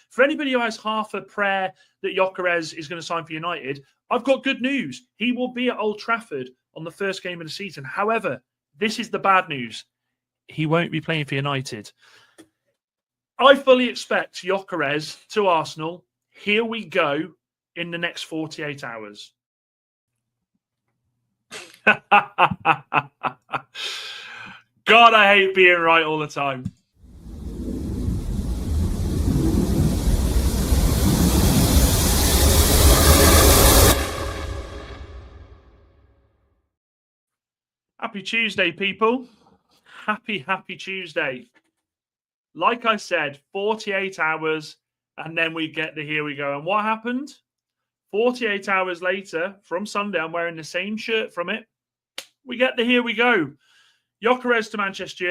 for anybody who has half a prayer that Gyökeres is going to sign for United, I've got good news. He will be at Old Trafford on the first game of the season. However, this is the bad news. He won't be playing for United. I fully expect Gyökeres to Arsenal. Here we go in the next 48 hours. God, I hate being right all the time. Happy Tuesday, people. Happy Tuesday. Like I said, 48 hours, and then we get the here we go. And what happened? 48 hours later, from Sunday, I'm wearing the same shirt from it. We get the here we go. Gyökeres to Manchester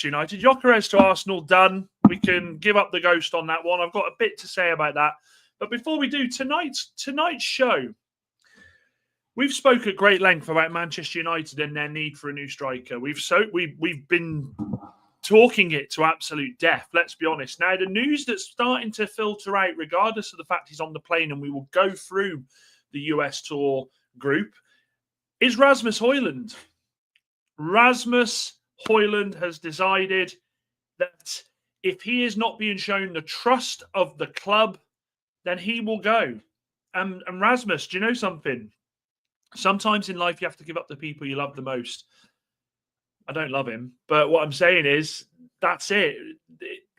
United. Gyökeres to Arsenal, done. We can give up the ghost on that one. I've got a bit to say about that. But before we do, tonight's show, we've spoke at great length about Manchester United and their need for a new striker. We've been talking it to absolute death, let's be honest. Now, the news that's starting to filter out, regardless of the fact he's on the plane, and we will go through the US tour group, is Rasmus Hojlund. Rasmus Hojlund has decided that if he is not being shown the trust of the club, then he will go. And Rasmus, do you know something? Sometimes in life you have to give up the people you love the most. I don't love him, but what I'm saying is that's it.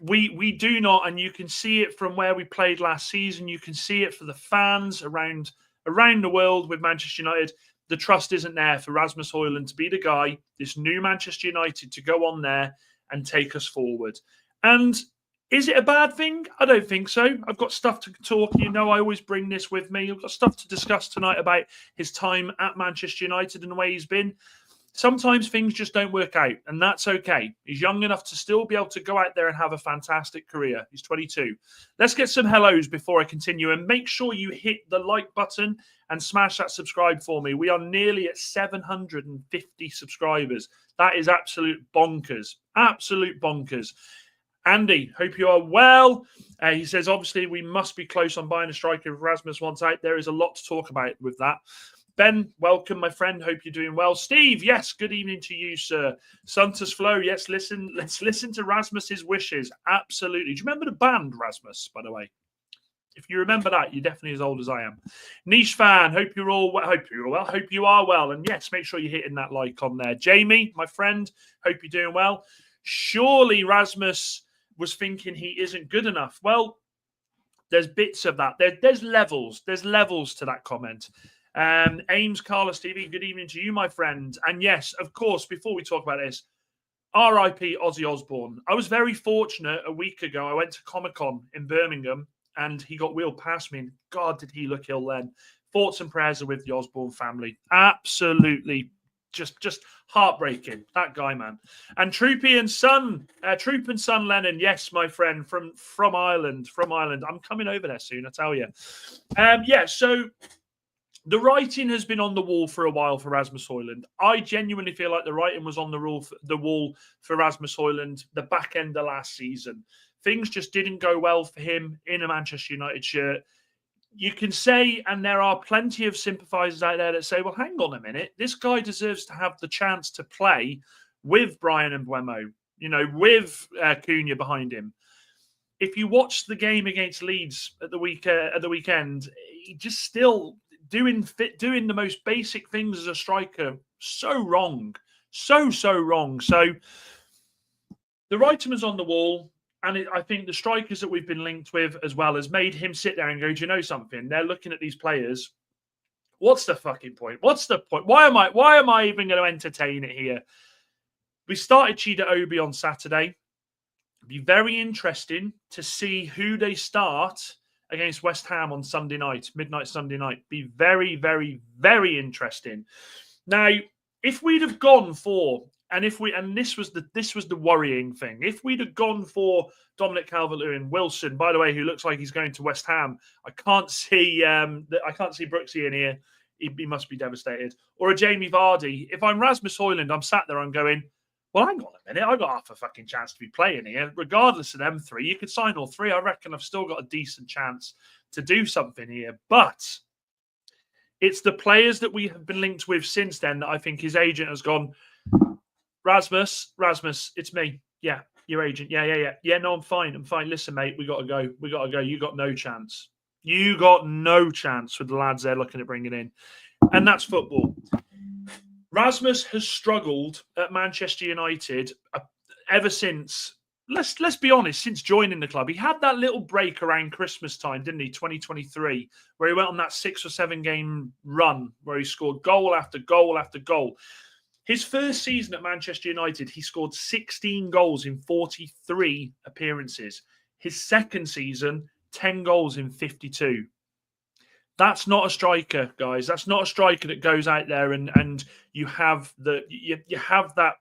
We do not, and you can see it from where we played last season. You can see it for the fans around the world with Manchester United. The trust isn't there for Rasmus Hojlund to be the guy, this new Manchester United, to go on there and take us forward. And is it a bad thing? I don't think so. I've got stuff to talk. You know, I always bring this with me. I've got stuff to discuss tonight about his time at Manchester United and the way he's been. Sometimes things just don't work out, and that's okay. He's young enough to still be able to go out there and have a fantastic career. He's 22. Let's get some hellos before I continue, and make sure you hit the like button and smash that subscribe for me. We are nearly at 750 subscribers. That is absolute bonkers. Absolute bonkers. Andy, hope you are well. He says, obviously, we must be close on buying a striker if Rasmus wants out. There is a lot to talk about with that. Ben, welcome, my friend. Hope you're doing well. Steve, yes, good evening to you, sir. Santos Flow, yes, let's listen to Rasmus's wishes. Absolutely. Do you remember the band Rasmus, by the way? If you remember that, you're definitely as old as I am. Niche fan, hope you're all well. Hope you are well. And yes, make sure you're hitting that like on there. Jamie, my friend, hope you're doing well. Surely Rasmus was thinking he isn't good enough. Well, there's bits of that. There's levels. There's levels to that comment. Ames, Carlos TV, good evening to you, my friend. And yes, of course, before we talk about this, RIP Ozzy Osbourne. I was very fortunate a week ago. I went to Comic-Con in Birmingham and he got wheeled past me. And God, did he look ill then. Thoughts and prayers are with the Osbourne family. Absolutely just heartbreaking. That guy, man. And Troop and Son Lennon. Yes, my friend from Ireland. I'm coming over there soon, I tell you. So the writing has been on the wall for a while for Rasmus Hojlund. I genuinely feel like the writing was on the wall for Rasmus Hojlund the back end of last season. Things just didn't go well for him in a Manchester United shirt. You can say, and there are plenty of sympathisers out there that say, well, hang on a minute. This guy deserves to have the chance to play with Brian and Mbeumo, with Cunha behind him. If you watch the game against Leeds at the weekend, he just still doing the most basic things as a striker. So wrong. So wrong. So the writing was on the wall. And I think the strikers that we've been linked with as well has made him sit there and go, do you know something? They're looking at these players. What's the fucking point? What's the point? Why am I even going to entertain it here? We started Chida Obi on Saturday. It'd be very interesting to see who they start against West Ham on Sunday night, midnight Sunday night. Be very, very, very interesting. Now, if we'd have gone for, and this was the worrying thing, if we'd have gone for Dominic Calvert-Lewin, Wilson, by the way, who looks like he's going to West Ham, I can't see Brooksy in here. He must be devastated. Or a Jamie Vardy. If I'm Rasmus Hojlund, I'm sat there, I'm going, well, hang on a minute, I got half a fucking chance to be playing here. Regardless of them three, you could sign all three. I reckon I've still got a decent chance to do something here. But it's the players that we have been linked with since then that I think his agent has gone, Rasmus, it's me. Yeah, your agent. Yeah. Yeah, no, I'm fine. Listen, mate, we got to go. You got no chance. You got no chance with the lads they're looking at bringing in. And that's football. Rasmus has struggled at Manchester United ever since, let's be honest, since joining the club. He had that little break around Christmas time, didn't he, 2023, where he went on that 6 or 7 game run where he scored goal after goal after goal. His first season at Manchester United, he scored 16 goals in 43 appearances. His second season, 10 goals in 52. That's not a striker, guys. That's not a striker that goes out there and you have you have that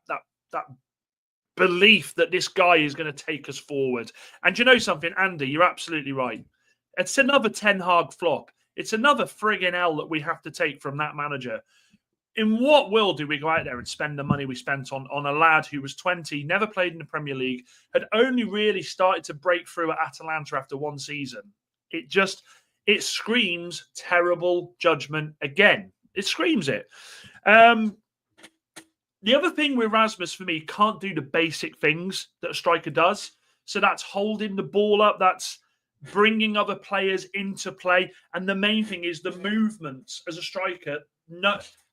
belief that this guy is going to take us forward. And you know something, Andy, you're absolutely right. It's another Ten Hag flop. It's another frigging L that we have to take from that manager. In what world do we go out there and spend the money we spent on a lad who was 20, never played in the Premier League, had only really started to break through at Atalanta after 1 season? It screams terrible judgment again. It screams it. The other thing with Rasmus, for me, can't do the basic things that a striker does. So that's holding the ball up. That's bringing other players into play. And the main thing is the movements as a striker,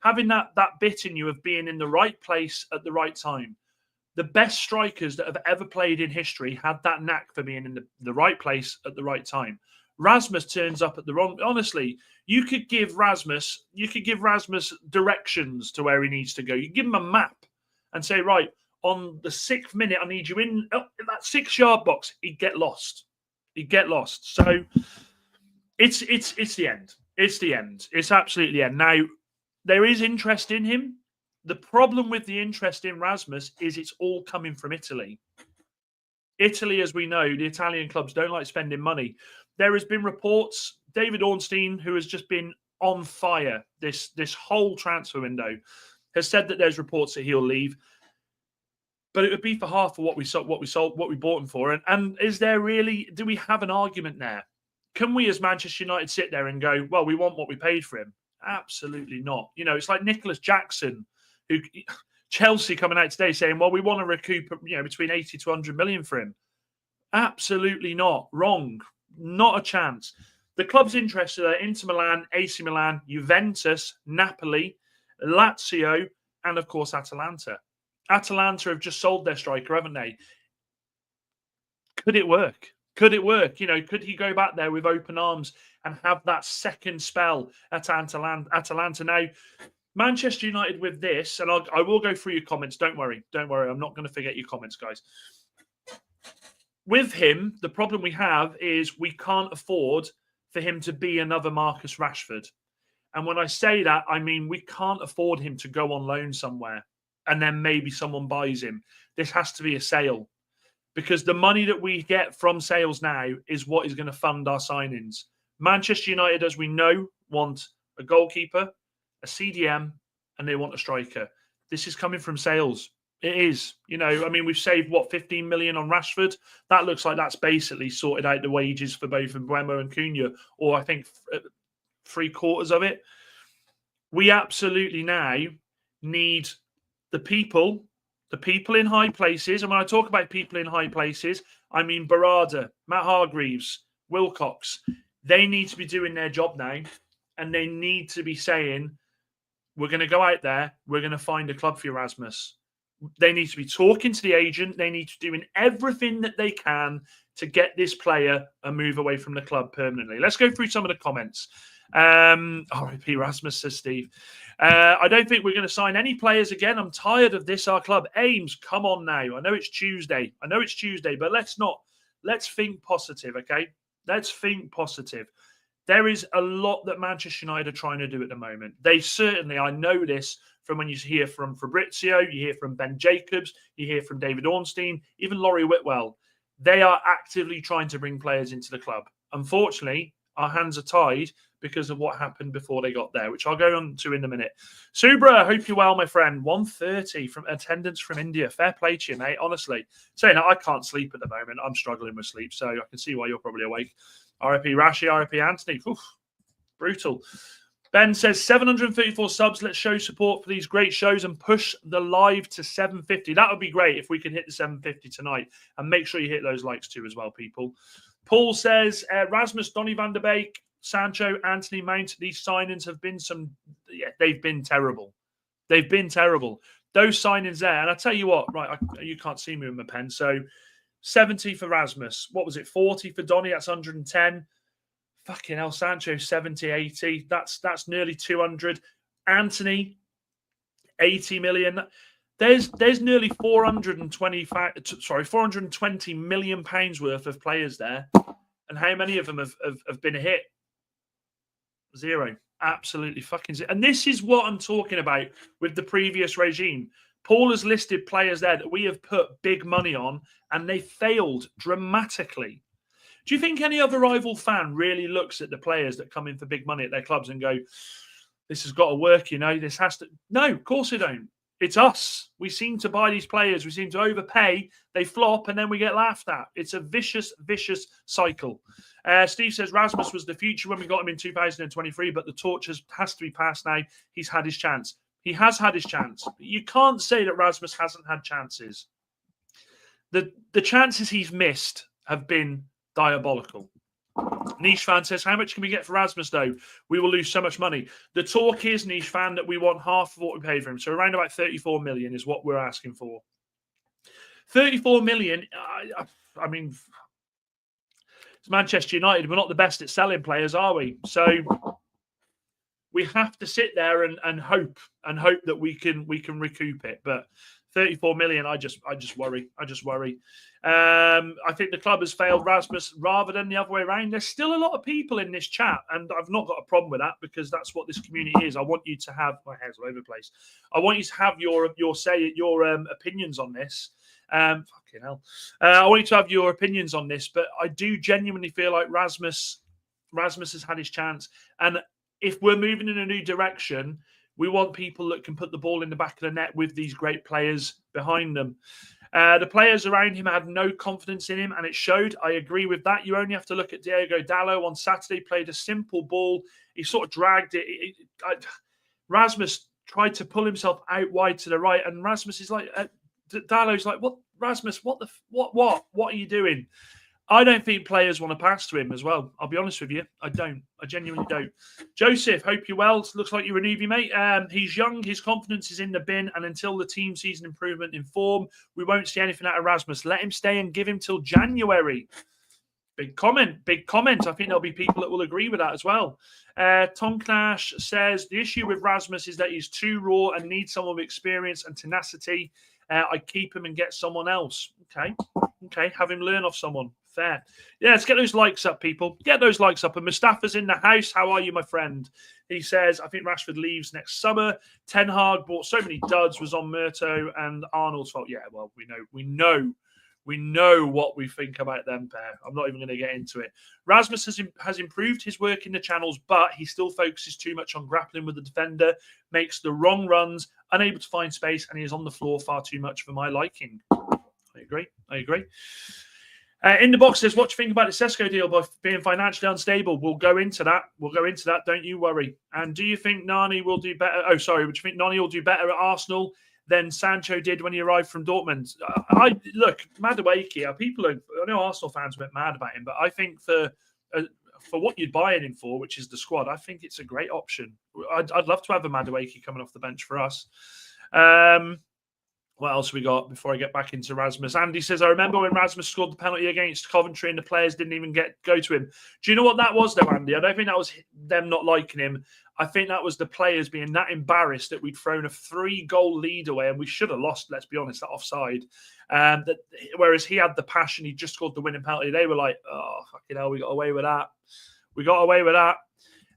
having that bit in you of being in the right place at the right time. The best strikers that have ever played in history had that knack for being in the right place at the right time. Rasmus turns up at the wrong. Honestly, you could give Rasmus directions to where he needs to go. You give him a map and say, right, on the 6th minute, I need you in that 6-yard box. He'd get lost. So it's the end. It's the end. It's absolutely the end. Now, there is interest in him. The problem with the interest in Rasmus is it's all coming from Italy. Italy, as we know, the Italian clubs don't like spending money. There has been reports, David Ornstein, who has just been on fire this whole transfer window, has said that there's reports that he'll leave. But it would be for half of what we bought him for. And is there really, do we have an argument there? Can we as Manchester United sit there and go, well, we want what we paid for him? Absolutely not. You know, it's like Nicholas Jackson, who Chelsea coming out today saying, well, we want to recoup, between 80 to 100 million for him. Absolutely not. Wrong. Not a chance. The club's interested are Inter Milan, AC Milan, Juventus, Napoli, Lazio, and of course Atalanta. Atalanta have just sold their striker, haven't they? Could it work? Could it work? Could he go back there with open arms and have that second spell at Atalanta? Now, Manchester United with this, and I will go through your comments. Don't worry. I'm not going to forget your comments, guys. With him, the problem we have is we can't afford for him to be another Marcus Rashford. And when I say that, I mean we can't afford him to go on loan somewhere and then maybe someone buys him. This has to be a sale because the money that we get from sales now is what is going to fund our signings. Manchester United, as we know, want a goalkeeper, a CDM, and they want a striker. This is coming from sales. It is. We've saved, 15 million on Rashford? That looks like that's basically sorted out the wages for both Mbeumo and Cunha, or I think 3/4 of it. We absolutely now need the people in high places. And when I talk about people in high places, I mean Barada, Matt Hargreaves, Wilcox. They need to be doing their job now, and they need to be saying, we're going to go out there, we're going to find a club for Rasmus. They need to be talking to the agent. They need to be doing everything that they can to get this player a move away from the club permanently. Let's go through some of the comments. R.I.P. Rasmus, says Steve. I don't think we're going to sign any players again. I'm tired of this, our club. Ames, come on now. I know it's Tuesday, but let's think positive, okay? Let's think positive. There is a lot that Manchester United are trying to do at the moment. They certainly, I know this from when you hear from Fabrizio, you hear from Ben Jacobs, you hear from David Ornstein, even Laurie Whitwell. They are actively trying to bring players into the club. Unfortunately, our hands are tied because of what happened before they got there, which I'll go on to in a minute. Subra, hope you're well, my friend. 1:30 from attendance from India. Fair play to you, mate. Honestly, saying that I can't sleep at the moment. I'm struggling with sleep, so I can see why you're probably awake. RIP Rashi, RIP Anthony. Oof, brutal. Ben says 734 subs. Let's show support for these great shows and push the live to 750. That would be great if we can hit the 750 tonight. And make sure you hit those likes too as well, people. Paul says Rasmus, Donny van der Beek, Sancho, Anthony Mount. These signings have been they've been terrible. They've been terrible. Those signings there. And I tell you what, right, you can't see me with my pen. So 70 for Rasmus. What was it? 40 for Donny. That's 110. Fucking hell, Sancho, 70, 80. That's nearly 200. Anthony, 80 million. There's nearly 420 million pounds worth of players there. And how many of them have been a hit? Zero. Absolutely fucking zero. And this is what I'm talking about with the previous regime. Paul has listed players there that we have put big money on, and they failed dramatically. Do you think any other rival fan really looks at the players that come in for big money at their clubs and go, this has got to work, this has to... No, of course they don't. It's us. We seem to buy these players. We seem to overpay. They flop, and then we get laughed at. It's a vicious, vicious cycle. Steve says Rasmus was the future when we got him in 2023, but the torch has to be passed now. He's had his chance. He has had his chance. You can't say that Rasmus hasn't had chances. The chances he's missed have been diabolical. Niche fan says, how much can we get for Rasmus, though? We will lose so much money. The talk is, Niche fan, that we want half of what we paid for him. So around about 34 million is what we're asking for. 34 million, I mean, it's Manchester United. We're not the best at selling players, are we? So we have to sit there and hope that we can recoup it. But 34 million, I just worry. I think the club has failed Rasmus rather than the other way around. There's still a lot of people in this chat, and I've not got a problem with that because that's what this community is. I want you to have my hair's all over the place. I want you to have your opinions on this. Fucking hell. I want you to have your opinions on this, but I do genuinely feel like Rasmus has had his chance, and if we're moving in a new direction, we want people that can put the ball in the back of the net with these great players behind them. The players around him had no confidence in him, and it showed. I agree with that. You only have to look at Diego Dallo on Saturday, played a simple ball. He sort of dragged it. Rasmus tried to pull himself out wide to the right, and Rasmus is like, Dallo's like, what, Rasmus, what are you doing? I don't think players want to pass to him as well. I'll be honest with you. I don't. I genuinely don't. Joseph, hope you're well. Looks like you're a newbie, mate. He's young. His confidence is in the bin. And until the team sees an improvement in form, we won't see anything out of Rasmus. Let him stay and give him till January. Big comment. I think there'll be people that will agree with that as well. Tom Knash says, the issue with Rasmus is that he's too raw and needs someone with experience and tenacity. I'd keep him and get someone else. Okay. Have him learn off someone. Fair. Yeah, let's get those likes up, people. Get those likes up. And Mustafa's in the house. How are you, my friend? He says, I think Rashford leaves next summer. Ten Hag bought so many duds, was on Murto and Arnold's fault. Yeah, well, we know what we think about them pair. I'm not even going to get into it. Rasmus has improved his work in the channels, but he still focuses too much on grappling with the defender, makes the wrong runs, unable to find space, and he is on the floor far too much for my liking. I agree. In the box says, what do you think about the Sesko deal by being financially unstable? We'll go into that. Don't you worry. And do you think Nani will do better? Oh, sorry. Would you think Nani will do better at Arsenal than Sancho did when he arrived from Dortmund? Look, Madueke, I know Arsenal fans went mad about him, but I think for what you're buying him for, which is the squad, I think it's a great option. I'd love to have a Madueke coming off the bench for us. What else we got before I get back into Rasmus? Andy says, I remember when Rasmus scored the penalty against Coventry and the players didn't even go to him. Do you know what that was, though, Andy? I don't think that was them not liking him. I think that was the players being that embarrassed that we'd thrown a 3-goal lead away and we should have lost, let's be honest, that offside. Whereas he had the passion, he just scored the winning penalty. They were like, oh, fucking hell, we got away with that.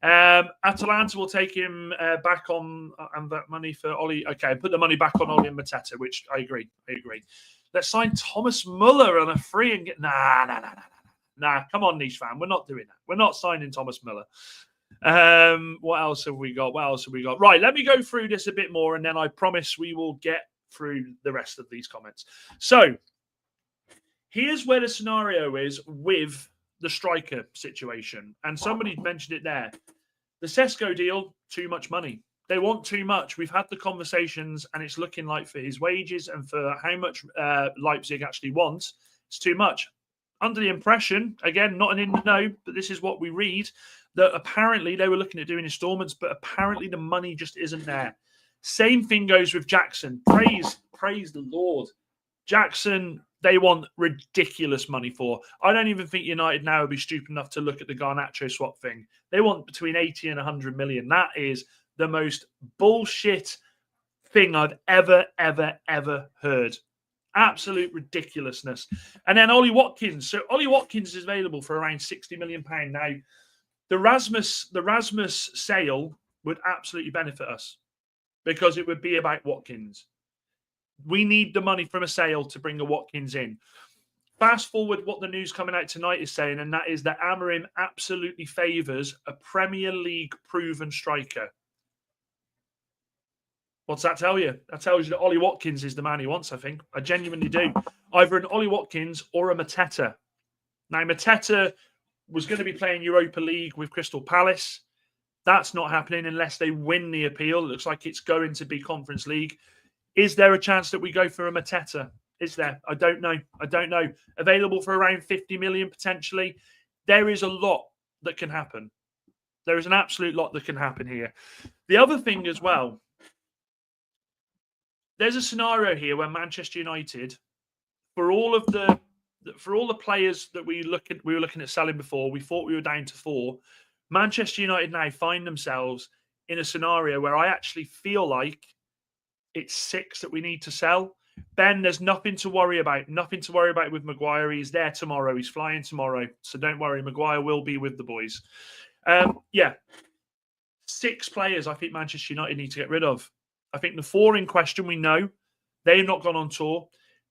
Atalanta will take him back on and that money for Ollie. Okay, put the money back on Ollie and Mateta, which I agree. Let's sign Thomas Muller on a free and get... Nah. Nah, come on, Niche fan. We're not doing that. We're not signing Thomas Müller. What else have we got? Right, let me go through this a bit more, and then I promise we will get through the rest of these comments. So here's where the scenario is with the striker situation. And somebody mentioned it there. The Sesko deal, too much money. They want too much. We've had the conversations, and it's looking like for his wages and for how much Leipzig actually wants, it's too much. Under the impression, again, not an in the know, but this is what we read, that apparently they were looking at doing installments, but apparently the money just isn't there. Same thing goes with Jackson. Praise the Lord. Jackson, they want ridiculous money for. I don't even think United now would be stupid enough to look at the Garnacho swap thing. They want between 80 and 100 million. That is the most bullshit thing I've ever heard. Absolute ridiculousness. And then Ollie Watkins. So Ollie Watkins is available for around £60 million. Now, the Rasmus sale would absolutely benefit us because it would be about Watkins. We need the money from a sale to bring a Watkins in. Fast forward what the news coming out tonight is saying, and that is that Amorim absolutely favours a Premier League proven striker. What's that tell you? That tells you that Ollie Watkins is the man he wants, I think. I genuinely do. Either an Ollie Watkins or a Mateta. Now, Mateta was going to be playing Europa League with Crystal Palace. That's not happening unless they win the appeal. It looks like it's going to be Conference League. Is there a chance that we go for a Mateta? Is there? I don't know. Available for around 50 million potentially. There is a lot that can happen. There is an absolute lot that can happen here. The other thing as well, there's a scenario here where Manchester United, for all the players that we were looking at selling before, we thought we were down to 4. Manchester United now find themselves in a scenario where I actually feel like it's 6 that we need to sell. Ben, there's nothing to worry about. Nothing to worry about with Maguire. He's there tomorrow. He's flying tomorrow. So don't worry. Maguire will be with the boys. 6 players I think Manchester United need to get rid of. I think the 4 in question, we know. They've not gone on tour.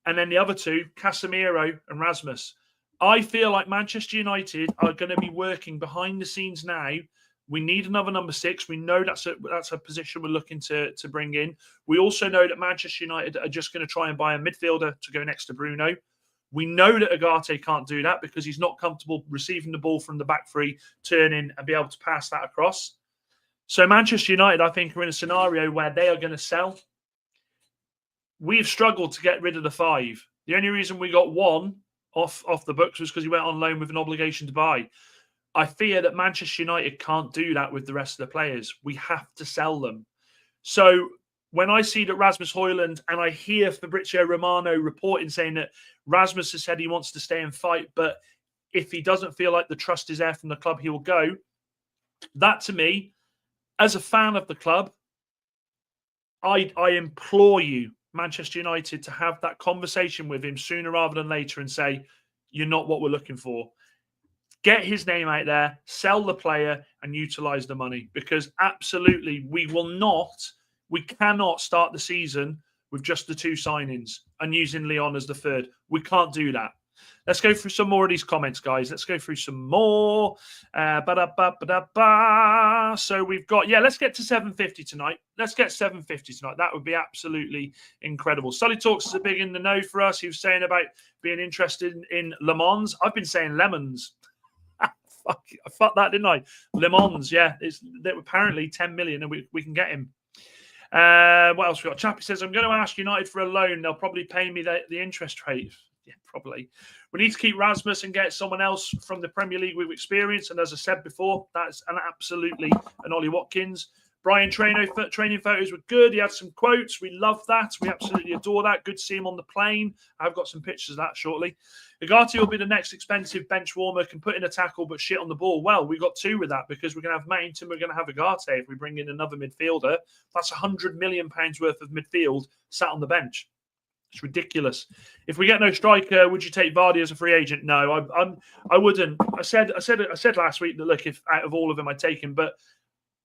And then the other 2, Casemiro and Rasmus. I feel like Manchester United are going to be working behind the scenes now. We need another number 6. We know that's a position we're looking to bring in. We also know that Manchester United are just going to try and buy a midfielder to go next to Bruno. We know that Agate can't do that because he's not comfortable receiving the ball from the back three, turning and be able to pass that across. So Manchester United, I think, are in a scenario where they are going to sell. We've struggled to get rid of the 5. The only reason we got 1 off the books was because he went on loan with an obligation to buy. I fear that Manchester United can't do that with the rest of the players. We have to sell them. So when I see that Rasmus Hojlund, and I hear Fabrizio Romano reporting saying that Rasmus has said he wants to stay and fight, but if he doesn't feel like the trust is there from the club, he will go. That to me, as a fan of the club, I implore you, Manchester United, to have that conversation with him sooner rather than later and say, you're not what we're looking for. Get his name out there, sell the player, and utilise the money. Because absolutely, we cannot start the season with just the 2 signings and using Leon as the 3rd. We can't do that. Let's go through some more of these comments, guys. Let's go through some more. So we've got, let's get to 750 tonight. Let's get 750 tonight. That would be absolutely incredible. Sully Talks is a big in the know for us. He was saying about being interested in Le Mans. I've been saying lemons. I fucked that, didn't I? Le Mans, yeah. They're apparently 10 million and we can get him. What else we got? Chappie says, I'm going to ask United for a loan. They'll probably pay me the interest rate. Yeah, probably. We need to keep Rasmus and get someone else from the Premier League with experience. And as I said before, that's absolutely an Ollie Watkins. Brian training photos were good. He had some quotes. We love that. We absolutely adore that. Good to see him on the plane. I've got some pictures of that shortly. Agati will be the next expensive bench warmer, can put in a tackle but shit on the ball. Well, we got 2 with that because we're going to have Mount and we're going to have Agati. If we bring in another midfielder, that's £100 million worth of midfield sat on the bench. It's ridiculous. If we get no striker, would you take Vardy as a free agent? No, I wouldn't. I said last week that look, if out of all of them, I'd take him. But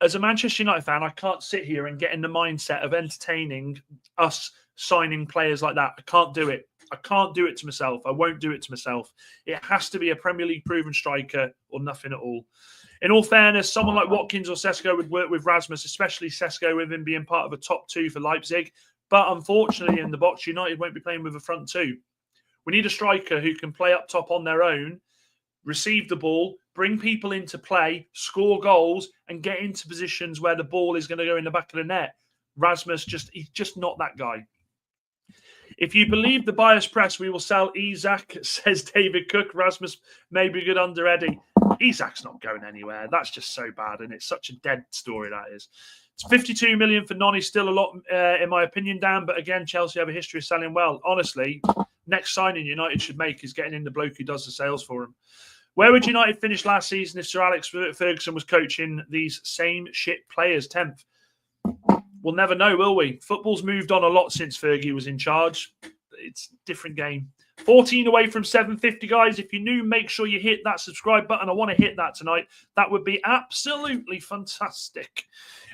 as a Manchester United fan, I can't sit here and get in the mindset of entertaining us signing players like that. I can't do it. I can't do it to myself. I won't do it to myself. It has to be a Premier League proven striker or nothing at all. In all fairness, someone like Watkins or Sesko would work with Rasmus, especially Sesko with him being part of a top 2 for Leipzig. But unfortunately, in the box, United won't be playing with a front 2. We need a striker who can play up top on their own, receive the ball, bring people into play, score goals, and get into positions where the ball is going to go in the back of the net. Rasmus, he's just not that guy. If you believe the bias press, we will sell Isak, says David Cook. Rasmus may be good under Eddie. Isak's not going anywhere. That's just so bad, and it's such a dead story, that is. It's 52 million for Noni, still a lot, in my opinion, Dan. But again, Chelsea have a history of selling well. Honestly, next signing United should make is getting in the bloke who does the sales for them. Where would United finish last season if Sir Alex Ferguson was coaching these same shit players? 10th. We'll never know, will we? Football's moved on a lot since Fergie was in charge. It's a different game. 14 away from 750, guys. If you're new, make sure you hit that subscribe button. I want to hit that tonight. That would be absolutely fantastic.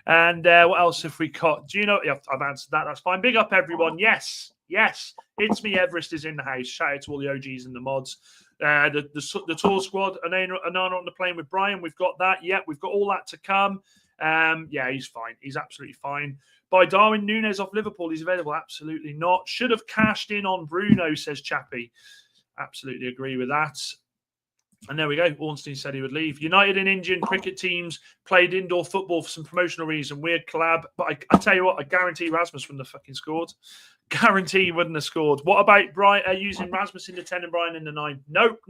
And what else have we got? Do you know? Yeah, I've answered that. That's fine. Big up, everyone. Yes. It's me. Everest is in the house. Shout out to all the OGs and the mods. The tour squad. Anana on the plane with Brian. We've got that. Yeah, we've got all that to come. Yeah, he's fine. He's absolutely fine. By Darwin Núñez off Liverpool, he's available. Absolutely not. Should have cashed in on Bruno, says Chappie. Absolutely agree with that. And there we go. Ornstein said he would leave. United and Indian cricket teams played indoor football for some promotional reason. Weird collab. But I tell you what, I guarantee Rasmus wouldn't have fucking scored. Guarantee he wouldn't have scored. What about Brian using Rasmus in the 10 and Brian in the 9? Nope.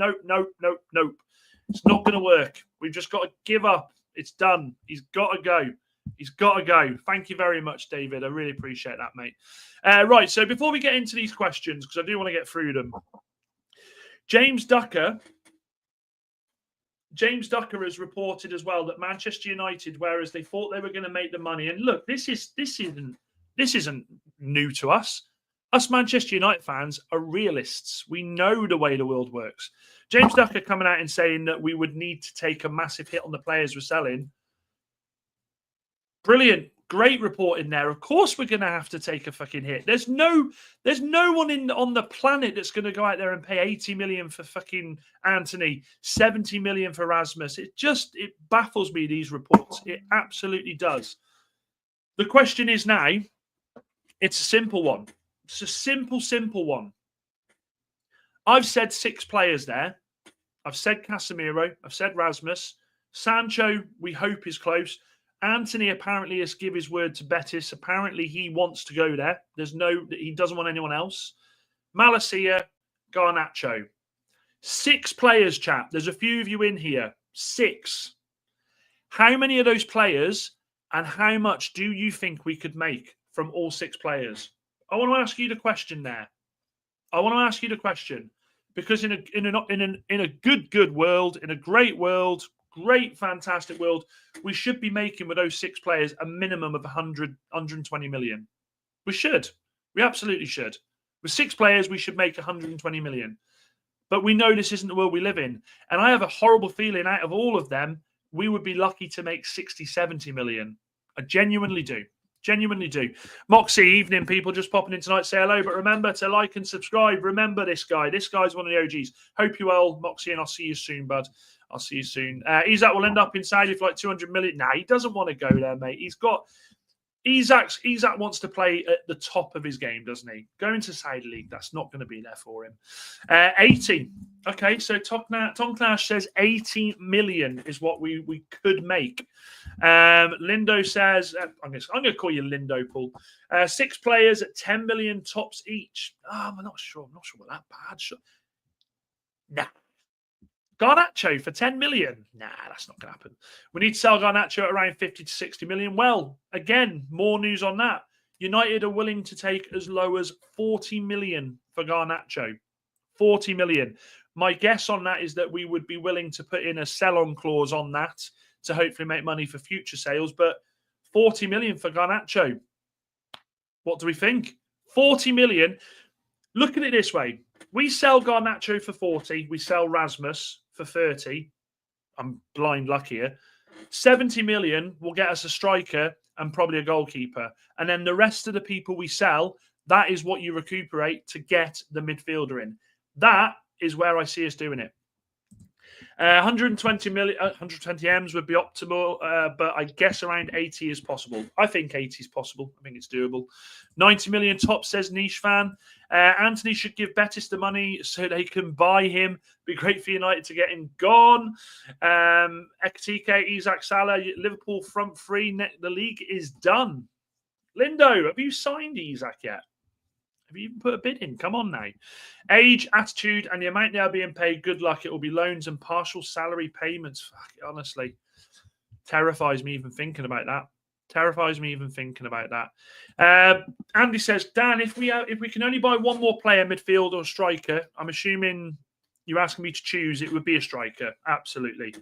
It's not going to work. We've just got to give up. It's done. He's got to go. He's got to go. Thank you very much, David. I really appreciate that, mate. Right, so before we get into these questions, because I do want to get through them, James Ducker has reported as well that Manchester United, whereas they thought they were going to make the money, and look, this isn't new to us. Us Manchester United fans are realists. We know the way the world works. James Ducker coming out and saying that we would need to take a massive hit on the players we're selling. Brilliant. Great report in there. Of course we're going to have to take a fucking hit. There's no one on the planet that's going to go out there and pay 80 million for fucking Anthony, 70 million for Rasmus. It baffles me, these reports. It absolutely does. The question is now, it's a simple one. It's a simple one. I've said 6 players there. I've said Casemiro. I've said Rasmus. Sancho, we hope, is close. Anthony apparently has given his word to Betis. Apparently he wants to go there. He doesn't want anyone else. Malacia, Garnacho. 6 players, chap. There's a few of you in here. 6. How many of those players and how much do you think we could make from all 6 players? I want to ask you the question there. I want to ask you the question because in a good world, in a great world, great, fantastic world, we should be making with those 6 players a minimum of 120 million. We should. We absolutely should. With 6 players, we should make 120 million. But we know this isn't the world we live in. And I have a horrible feeling out of all of them, we would be lucky to make 60, 70 million. I genuinely do. Genuinely do. Moxie, evening, people just popping in tonight. Say hello, but remember to like and subscribe. Remember this guy. This guy's one of the OGs. Hope you well, Moxie, and I'll see you soon, bud. I'll see you soon. Isak will end up in Saudi for like 200 million. Nah, he doesn't want to go there, mate. Isak wants to play at the top of his game, doesn't he? Going to Saudi League, that's not going to be there for him. 80. Okay, so Tom Clash says 80 million is what we could make. Lindo says, I'm going to call you Lindo, Paul. 6 players at 10 million tops each. I'm not sure. I'm not sure what that bad. Nah. Garnacho for 10 million. Nah, that's not going to happen. We need to sell Garnacho at around 50 to 60 million. Well, again, more news on that. United are willing to take as low as 40 million for Garnacho. 40 million. My guess on that is that we would be willing to put in a sell-on clause on that to hopefully make money for future sales. But 40 million for Garnacho. What do we think? 40 million. Look at it this way. We sell Garnacho for 40. We sell Rasmus for 30. I'm blind luck here. 70 million will get us a striker and probably a goalkeeper. And then the rest of the people we sell, That is what you recuperate to get the midfielder in. That is where I see us doing it. 120 million, 120 M's would be optimal, but I guess around 80 is possible. I think 80 is possible. I think it's doable. 90 million top, says Niche Fan. Anthony should give Betis the money so they can buy him. Be great for United to get him gone. Ekatike, Isaac Salah, Liverpool front three. The league is done. Lindo, have you signed Isaac yet? Have you even put a bid in? Come on now. Age, attitude, and the amount they are being paid, good luck. It will be loans and partial salary payments. Fuck, honestly, terrifies me even thinking about that. Terrifies me even thinking about that. Andy says, Dan, if we can only buy one more player, midfield or striker, I'm assuming you're asking me to choose, it would be a striker. Absolutely.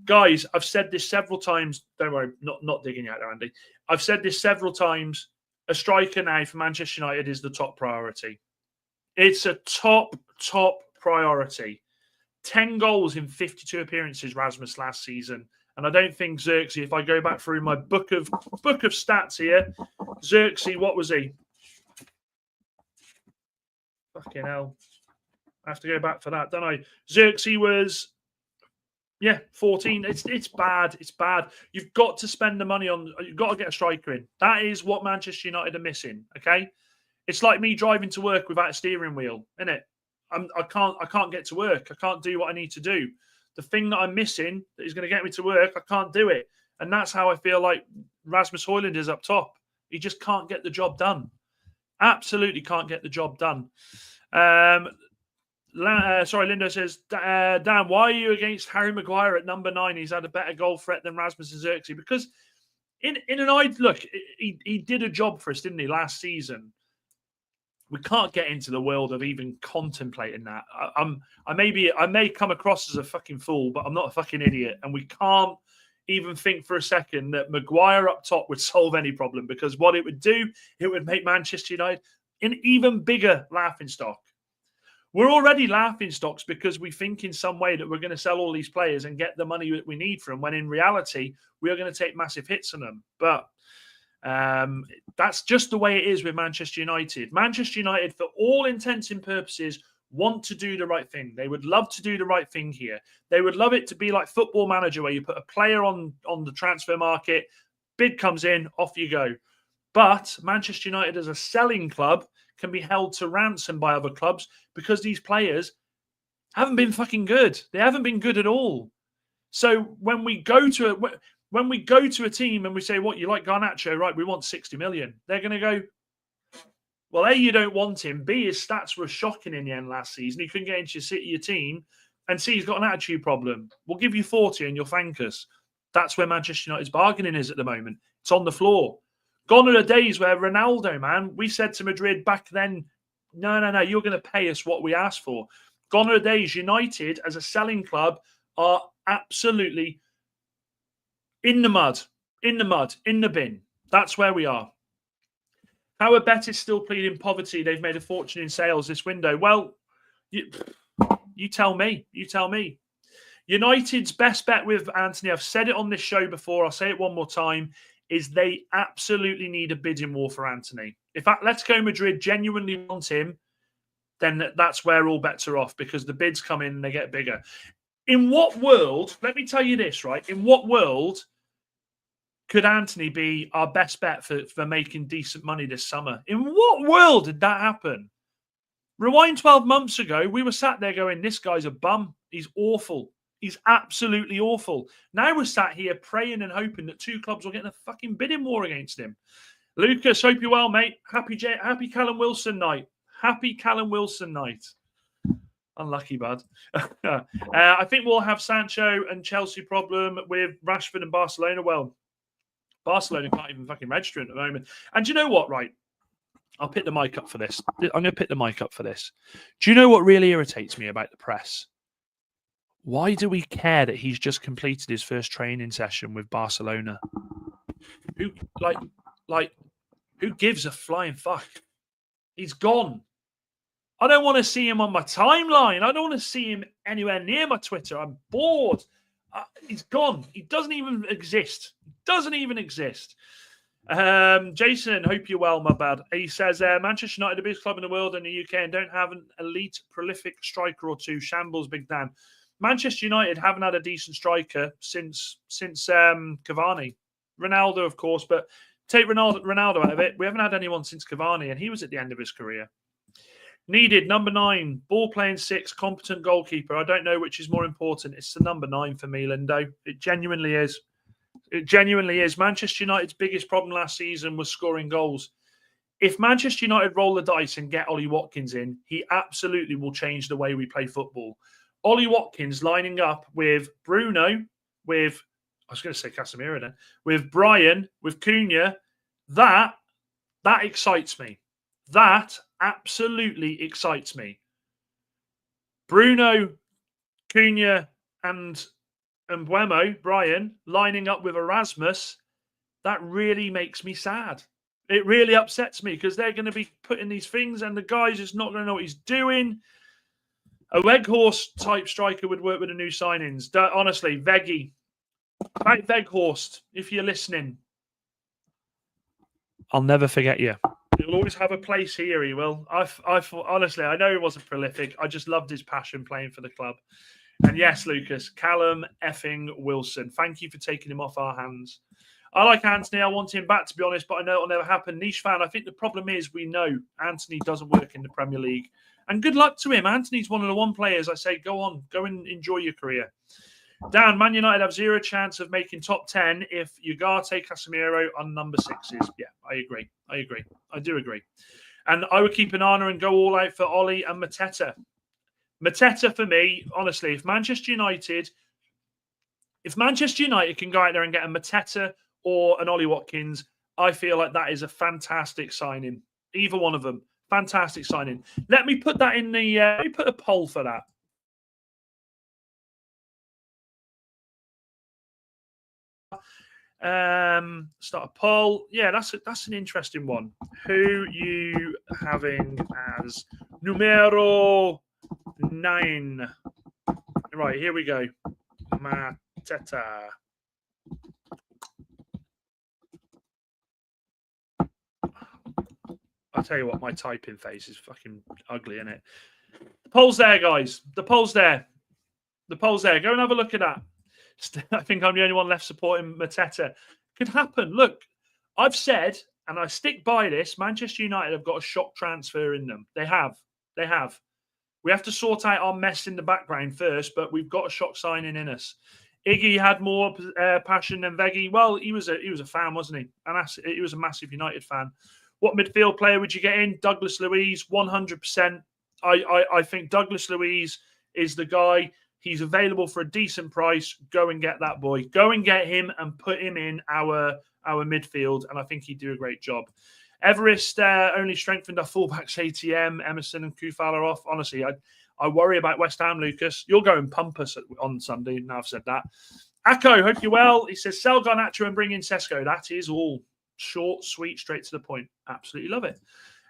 Guys, I've said this several times. Don't worry, not digging out there, Andy. I've said this several times. A striker now for Manchester United is the top priority. It's a top priority. 10 goals in 52 appearances, Rasmus, last season. And I don't think Xerxes, if I go back through my book of stats here, Xerxes, what was he? Fucking hell. I have to go back for that, don't I? Xerxes was, 14. It's bad. It's bad. You've got to spend the money on, you've got to get a striker in. That is what Manchester United are missing, okay? It's like me driving to work without a steering wheel, isn't it? I can't get to work. I can't do what I need to do. The thing that I'm missing that is going to get me to work, I can't do it. And that's how I feel like Rasmus Hojlund is up top. He just can't get the job done. Absolutely can't get the job done. Lindo says, Dan, why are you against Harry Maguire at number 9? He's had a better goal threat than Rasmus and Xerxes. Because in an look, he did a job for us, didn't he, last season? We can't get into the world of even contemplating that. I may come across as a fucking fool, but I'm not a fucking idiot. And we can't even think for a second that Maguire up top would solve any problem, because what it would do, it would make Manchester United an even bigger laughingstock. We're already laughing stocks because we think in some way that we're going to sell all these players and get the money that we need for them, when in reality, we are going to take massive hits on them. But that's just the way it is with Manchester United. Manchester United, for all intents and purposes, want to do the right thing. They would love to do the right thing here. They would love it to be like Football Manager, where you put a player on the transfer market, bid comes in, off you go. But Manchester United as a selling club can be held to ransom by other clubs because these players haven't been fucking good. They haven't been good at all. So when we go to a team and we say, what, you like Garnacho? Right, we want 60 million. They're going to go, well, A, you don't want him. B, his stats were shocking in the end last season. He couldn't get into your team. And C, he's got an attitude problem. We'll give you 40 and you'll thank us. That's where Manchester United's bargaining is at the moment. It's on the floor. Gone are the days where Ronaldo, man, we said to Madrid back then, no, you're going to pay us what we asked for. Gone are the days. United, as a selling club, are absolutely in the mud, in the bin. That's where we are. How are Betis still pleading poverty? They've made a fortune in sales this window. Well, you tell me. You tell me. United's best bet with Anthony, I've said it on this show before, I'll say it one more time, is they absolutely need a bidding war for Anthony. If Atletico Madrid genuinely want him, then that's where all bets are off, because the bids come in and they get bigger. In what world, let me tell you this, right? In what world could Anthony be our best bet for making decent money this summer? In what world did that happen? Rewind 12 months ago, we were sat there going, this guy's a bum. He's awful. He's absolutely awful. Now we're sat here praying and hoping that two clubs will get in a fucking bidding war against him. Lucas, hope you're well, mate. Happy Callum Wilson night. Happy Callum Wilson night. Unlucky, bud. I think we'll have Sancho and Chelsea problem with Rashford and Barcelona. Well, Barcelona can't even fucking register at the moment. And do you know what, right? I'll pick the mic up for this. I'm going to pick the mic up for this. Do you know what really irritates me about the press? Why do we care that he's just completed his first training session with Barcelona? Who gives a flying fuck? He's gone. I don't want to see him on my timeline. I don't want to see him anywhere near my Twitter. I'm bored. He's gone. He doesn't even exist. He doesn't even exist. Jason, hope you're well, my bad. He says, Manchester United, the biggest club in the world in the UK, and don't have an elite, prolific striker or two. Shambles, big Dan. Manchester United haven't had a decent striker since Cavani. Ronaldo, of course, but take Ronaldo out of it. We haven't had anyone since Cavani, and he was at the end of his career. Needed, number 9, ball playing 6, competent goalkeeper. I don't know which is more important. It's the number 9 for me, Lindo. It genuinely is. It genuinely is. Manchester United's biggest problem last season was scoring goals. If Manchester United roll the dice and get Ollie Watkins in, he absolutely will change the way we play football. Ollie Watkins lining up with Bruno, with, I was going to say Casemiro then, with Brian, with Cunha, that excites me. That absolutely excites me. Bruno, Cunha, and Mbeumo, Brian, lining up with Erasmus, that really makes me sad. It really upsets me because they're going to be putting these things and the guy's just not going to know what he's doing. A Weghorst type striker would work with the new signings. Honestly, Veggie, Weghorst, if you're listening, I'll never forget you. He'll always have a place here, he will. Honestly, I know he wasn't prolific. I just loved his passion playing for the club. And yes, Lucas, Callum effing Wilson. Thank you for taking him off our hands. I like Anthony. I want him back, to be honest, but I know it'll never happen. Niche fan, I think the problem is we know Anthony doesn't work in the Premier League. And good luck to him. Anthony's one of the one players I say, go on, go and enjoy your career. Dan, Man United have 0 chance of making top 10 if Ugarte, Casemiro on number 6s. Yeah, I agree. I do agree. And I would keep an honor and go all out for Ollie and Mateta. Mateta, for me, honestly, if Manchester United can go out there and get a Mateta or an Ollie Watkins, I feel like that is a fantastic signing. Either one of them, fantastic signing. Let me put that in the. Let me put a poll for that. Start a poll. Yeah, that's an interesting one. Who you having as numero 9? Right, here we go. Mateta. I'll tell you what, my typing face is fucking ugly, isn't it? The poll's there, guys. The poll's there. Go and have a look at that. I think I'm the only one left supporting Mateta. Could happen. Look, I've said, and I stick by this, Manchester United have got a shock transfer in them. They have. We have to sort out our mess in the background first, but we've got a shock signing in us. Iggy had more passion than Veggie. Well, he was a fan, wasn't he? And he was a massive United fan. What midfield player would you get in? Douglas Luiz, 100%. I think Douglas Luiz is the guy. He's available for a decent price. Go and get that boy. Go and get him and put him in our midfield, and I think he'd do a great job. Everest only strengthened our fullbacks, ATM, Emerson and Kufal are off. Honestly, I worry about West Ham, Lucas. You'll go and pump us on Sunday. Now I've said that. Akko, hope you're well. He says, sell Garnacho and bring in Sesko. That is all. Short, sweet, straight to the point. Absolutely love it.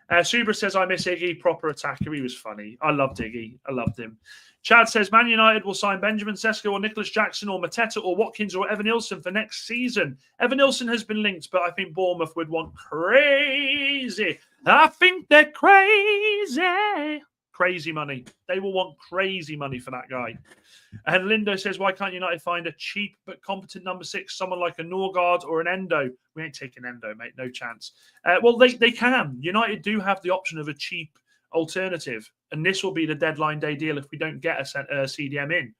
Subra says, I miss Iggy, proper attacker. He was funny. I loved Iggy. I loved him. Chad says, Man United will sign Benjamin Sesko or Nicholas Jackson or Mateta or Watkins or Evan Nilsson for next season. Evan Nilsson has been linked, but I think Bournemouth would want crazy. I think they're crazy. Crazy money. They will want crazy money for that guy. And Lindo says, why can't United find a cheap but competent number 6, someone like a Norgard or an Endo? We ain't taking Endo, mate. No chance. Well, they can. United do have the option of a cheap alternative, and this will be the deadline day deal if we don't get a CDM in.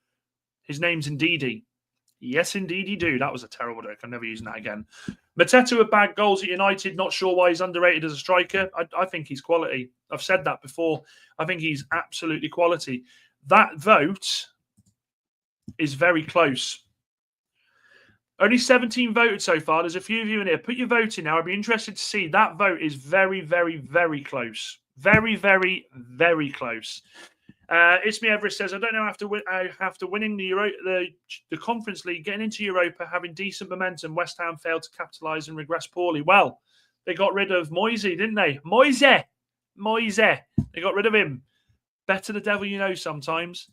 His name's Ndidi. Yes, indeed, you do. That was a terrible joke. I'm never using that again. Mateta with bad goals at United. Not sure why he's underrated as a striker. I think he's quality. I've said that before. I think he's absolutely quality. That vote is very close. Only 17 voted so far. There's a few of you in here. Put your vote in now. I'd be interested to see. That vote is very, very, very close. Very, very, very close. It's me. Everest says, I don't know after winning the Conference League, getting into Europa, having decent momentum, West Ham failed to capitalise and regress poorly. Well, they got rid of Moise, didn't they? Moise. They got rid of him. Better the devil you know sometimes.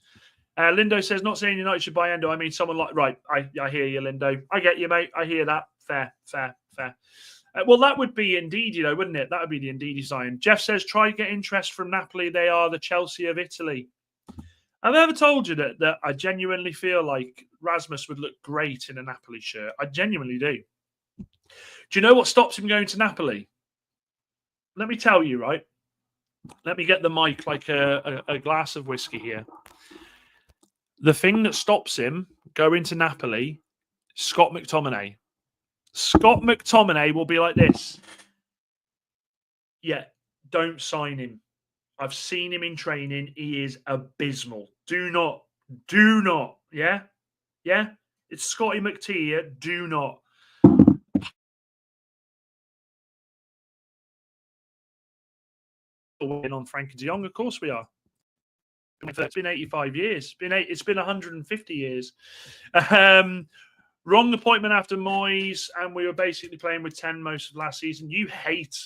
Lindo says, not saying United should buy Endo. I mean, someone like, right, I hear you, Lindo. I get you, mate. I hear that. Fair. Well, that would be Indeed, wouldn't it? That would be the Indeed sign. Jeff says, try get interest from Napoli. They are the Chelsea of Italy. I've ever told you that I genuinely feel like Rasmus would look great in a Napoli shirt. I genuinely do. Do you know what stops him going to Napoli? Let me tell you, right? Let me get the mic like a glass of whiskey here. The thing that stops him going to Napoli, Scott McTominay. Scott McTominay will be like this. Yeah, don't sign him. I've seen him in training. He is abysmal. Do not. Yeah? Yeah? It's Scotty McT here. Do not. We're on Frankie de Jong. Of course we are. It's been 85 years. It's been 150 years. Wrong appointment after Moyes, and we were basically playing with 10 most of last season. You hate.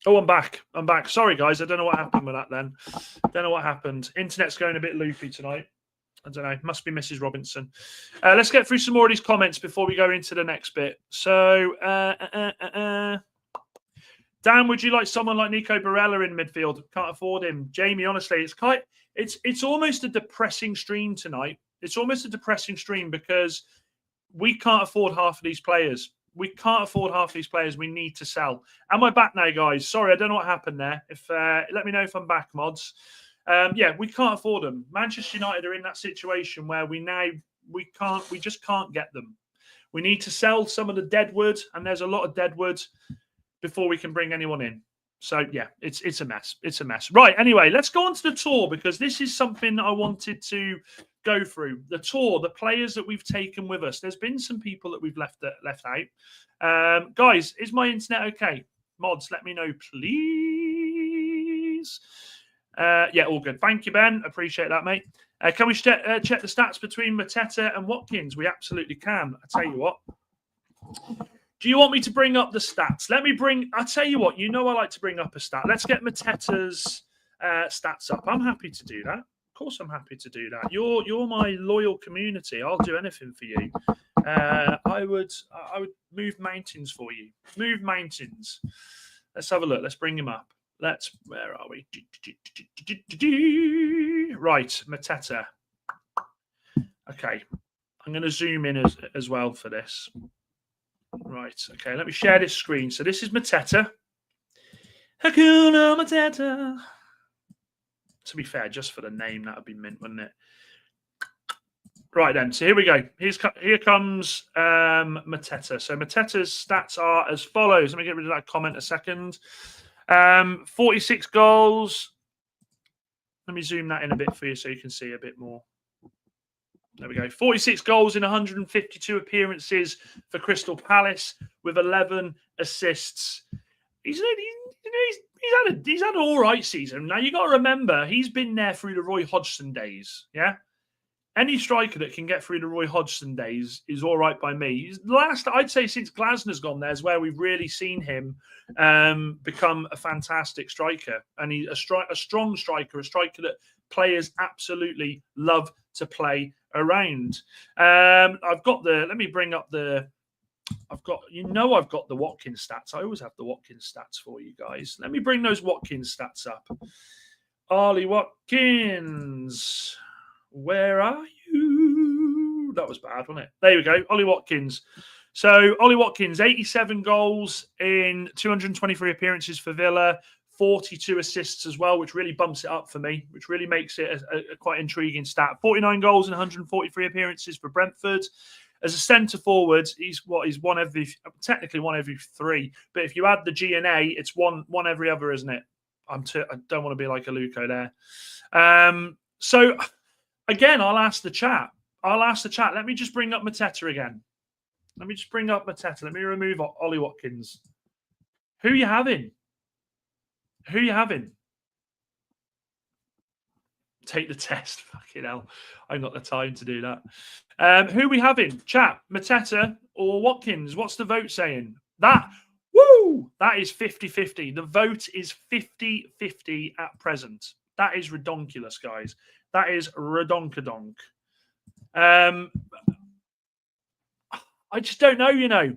Oh, I'm back. Sorry, guys. I don't know what happened with that then. Don't know what happened. Internet's going a bit loopy tonight. I don't know. Must be Mrs. Robinson. Let's get through some more of these comments before we go into the next bit. So, Dan, would you like someone like Nico Barella in midfield? Can't afford him. Jamie, honestly, it's almost a depressing stream tonight. It's almost a depressing stream because we can't afford half of these players. We can't afford half of these players. We need to sell. Am I back now, guys? Sorry, I don't know what happened there. Let me know if I'm back, mods. Yeah, we can't afford them. Manchester United are in that situation where we just can't get them. We need to sell some of the deadwood, and there's a lot of deadwood before we can bring anyone in. So yeah, it's a mess. It's a mess. Right. Anyway, let's go on to the tour because this is something I wanted to go through. The tour, the players that we've taken with us. There's been some people that we've left out. Guys, is my internet okay? Mods, let me know, please. Yeah, all good. Thank you, Ben. Appreciate that, mate. Can we check the stats between Mateta and Watkins? We absolutely can. I tell you what. Do you want me to bring up the stats? I'll tell you what, I like to bring up a stat. Let's get Mateta's stats up. I'm happy to do that. Of course I'm happy to do that. You're my loyal community. I'll do anything for you. I would move mountains for you. Move mountains. Let's have a look. Let's bring him up. Where are we? Right, Mateta. Okay. I'm going to zoom in as well for this. Right, okay, let me share this screen. So this is Mateta. Hakuna Mateta. To be fair, just for the name, that would be mint, wouldn't it? Right then, so here we go. Here comes Mateta. So Mateta's stats are as follows. Let me get rid of that comment a second. 46 goals. Let me zoom that in a bit for you so you can see a bit more. There we go. 46 goals in 152 appearances for Crystal Palace with 11 assists. He's had an all right season. Now, you got to remember, he's been there through the Roy Hodgson days, yeah? Any striker that can get through the Roy Hodgson days is all right by me. I'd say since Glasner's gone there is where we've really seen him become a fantastic striker. And he's a strong striker, a striker that players absolutely love to play around. Let me bring up I've got the Watkins stats. I always have the Watkins stats for you guys. Let me bring those Watkins stats up. Ollie Watkins, where are you? That was bad, wasn't it? There we go. Ollie Watkins. So Ollie Watkins, 87 goals in 223 appearances for Villa, 42 assists as well, which really bumps it up for me, which really makes it a quite intriguing stat. 49 goals in 143 appearances for Brentford. As a centre forward, he's technically one every three, but if you add the G and A, it's one every other, isn't it? I don't want to be like a Luco there. So again, I'll ask the chat. Let me just bring up Mateta again. Let me remove Ollie Watkins. Who are you having? Take the test. Fucking hell. I ain't got the time to do that. Who are we having? Chat, Mateta or Watkins? What's the vote saying? That. Woo! Woo! That is 50-50. The vote is 50-50 at present. That is redonkulous, guys. That is redonkadonk. I just don't know, you know.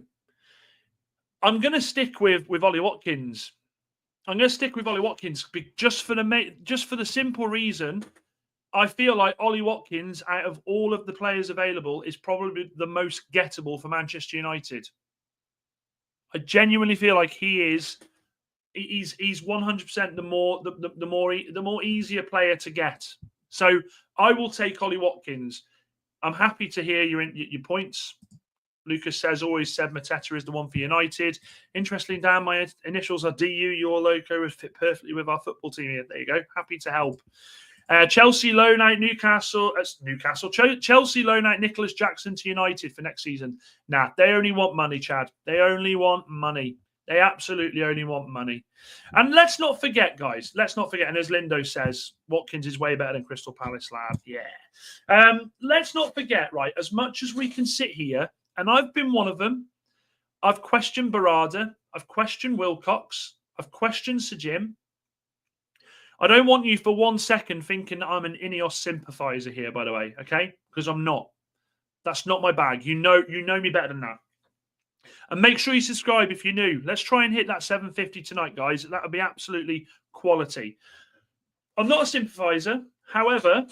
I'm going to stick with Ollie Watkins. I'm going to stick with Ollie Watkins just for the simple reason I feel like Ollie Watkins, out of all of the players available, is probably the most gettable for Manchester United. I genuinely feel like he's 100% the more easier player to get. So I will take Ollie Watkins. I'm happy to hear your points. Lucas says, always said Mateta is the one for United. Interestingly, Dan, my initials are DU. Your logo would fit perfectly with our football team here. There you go. Happy to help. Chelsea loan out Chelsea loan out Nicholas Jackson to United for next season. Nah, they only want money, Chad. They only want money. They absolutely only want money. And let's not forget, guys. Let's not forget. And as Lindo says, Watkins is way better than Crystal Palace, lad. Yeah. Let's not forget, right? As much as we can sit here, and I've been one of them. I've questioned Barada. I've questioned Wilcox. I've questioned Sir Jim. I don't want you for 1 second thinking I'm an Ineos sympathiser here, by the way, okay? Because I'm not. That's not my bag. You know me better than that. And make sure you subscribe if you're new. Let's try and hit that 750 tonight, guys. That would be absolutely quality. I'm not a sympathiser. However,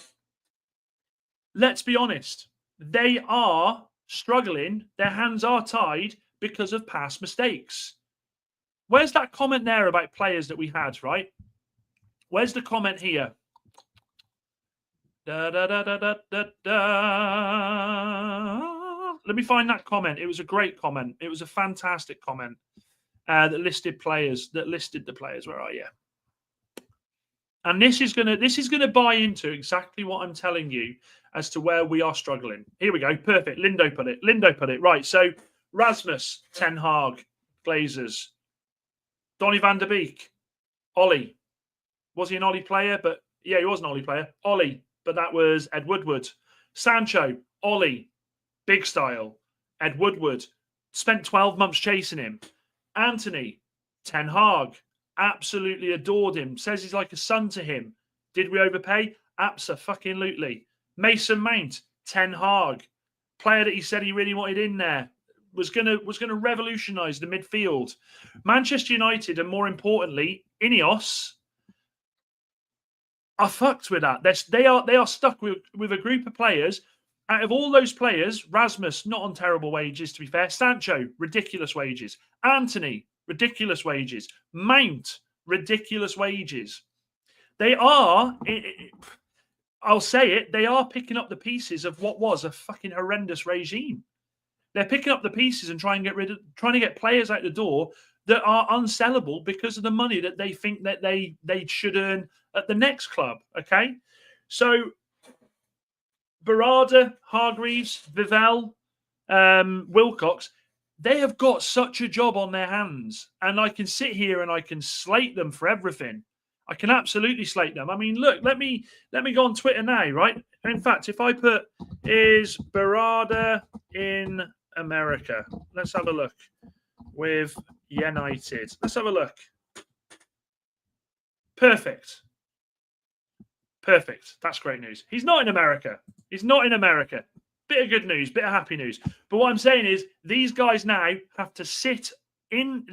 let's be honest. They are struggling. Their hands are tied because of past mistakes. Where's that comment there about players that we had, right? Where's the comment here? Let me find that comment. It was a great comment. It was a fantastic comment that listed the players. Where are you? And this is gonna buy into exactly what I'm telling you as to where we are struggling. Here we go. Perfect. Lindo put it. Right. So Rasmus, Ten Hag, Glazers, Donny van der Beek, Ollie. Was he an Ollie player? But yeah, he was an Ollie player. Ollie, but that was Ed Woodward. Sancho, Ollie, big style. Ed Woodward, spent 12 months chasing him. Anthony, Ten Hag, absolutely adored him. Says he's like a son to him. Did we overpay? Abso-fucking-lutely. Mason Mount, Ten Hag, player that he said he really wanted in there. Was gonna revolutionise the midfield. Manchester United, and more importantly, Ineos, are fucked with that. They are stuck with a group of players. Out of all those players, Rasmus, not on terrible wages, to be fair. Sancho, ridiculous wages. Anthony, ridiculous wages. Mount, ridiculous wages. They are, I'll say it, they are picking up the pieces of what was a fucking horrendous regime. They're picking up the pieces and trying to get players out the door that are unsellable because of the money that they think that they should earn at the next club. Okay, so Barada, Hargreaves, Vivell, Wilcox, they have got such a job on their hands, and I can sit here and I can slate them for everything. I can absolutely slate them. I mean, look, let me go on Twitter now, right? In fact, if I put is Barada in America, let's have a look with United. Let's have a look. Perfect. That's great news. He's not in America. Bit of good news, bit of happy news. But what I'm saying is these guys now have to sit in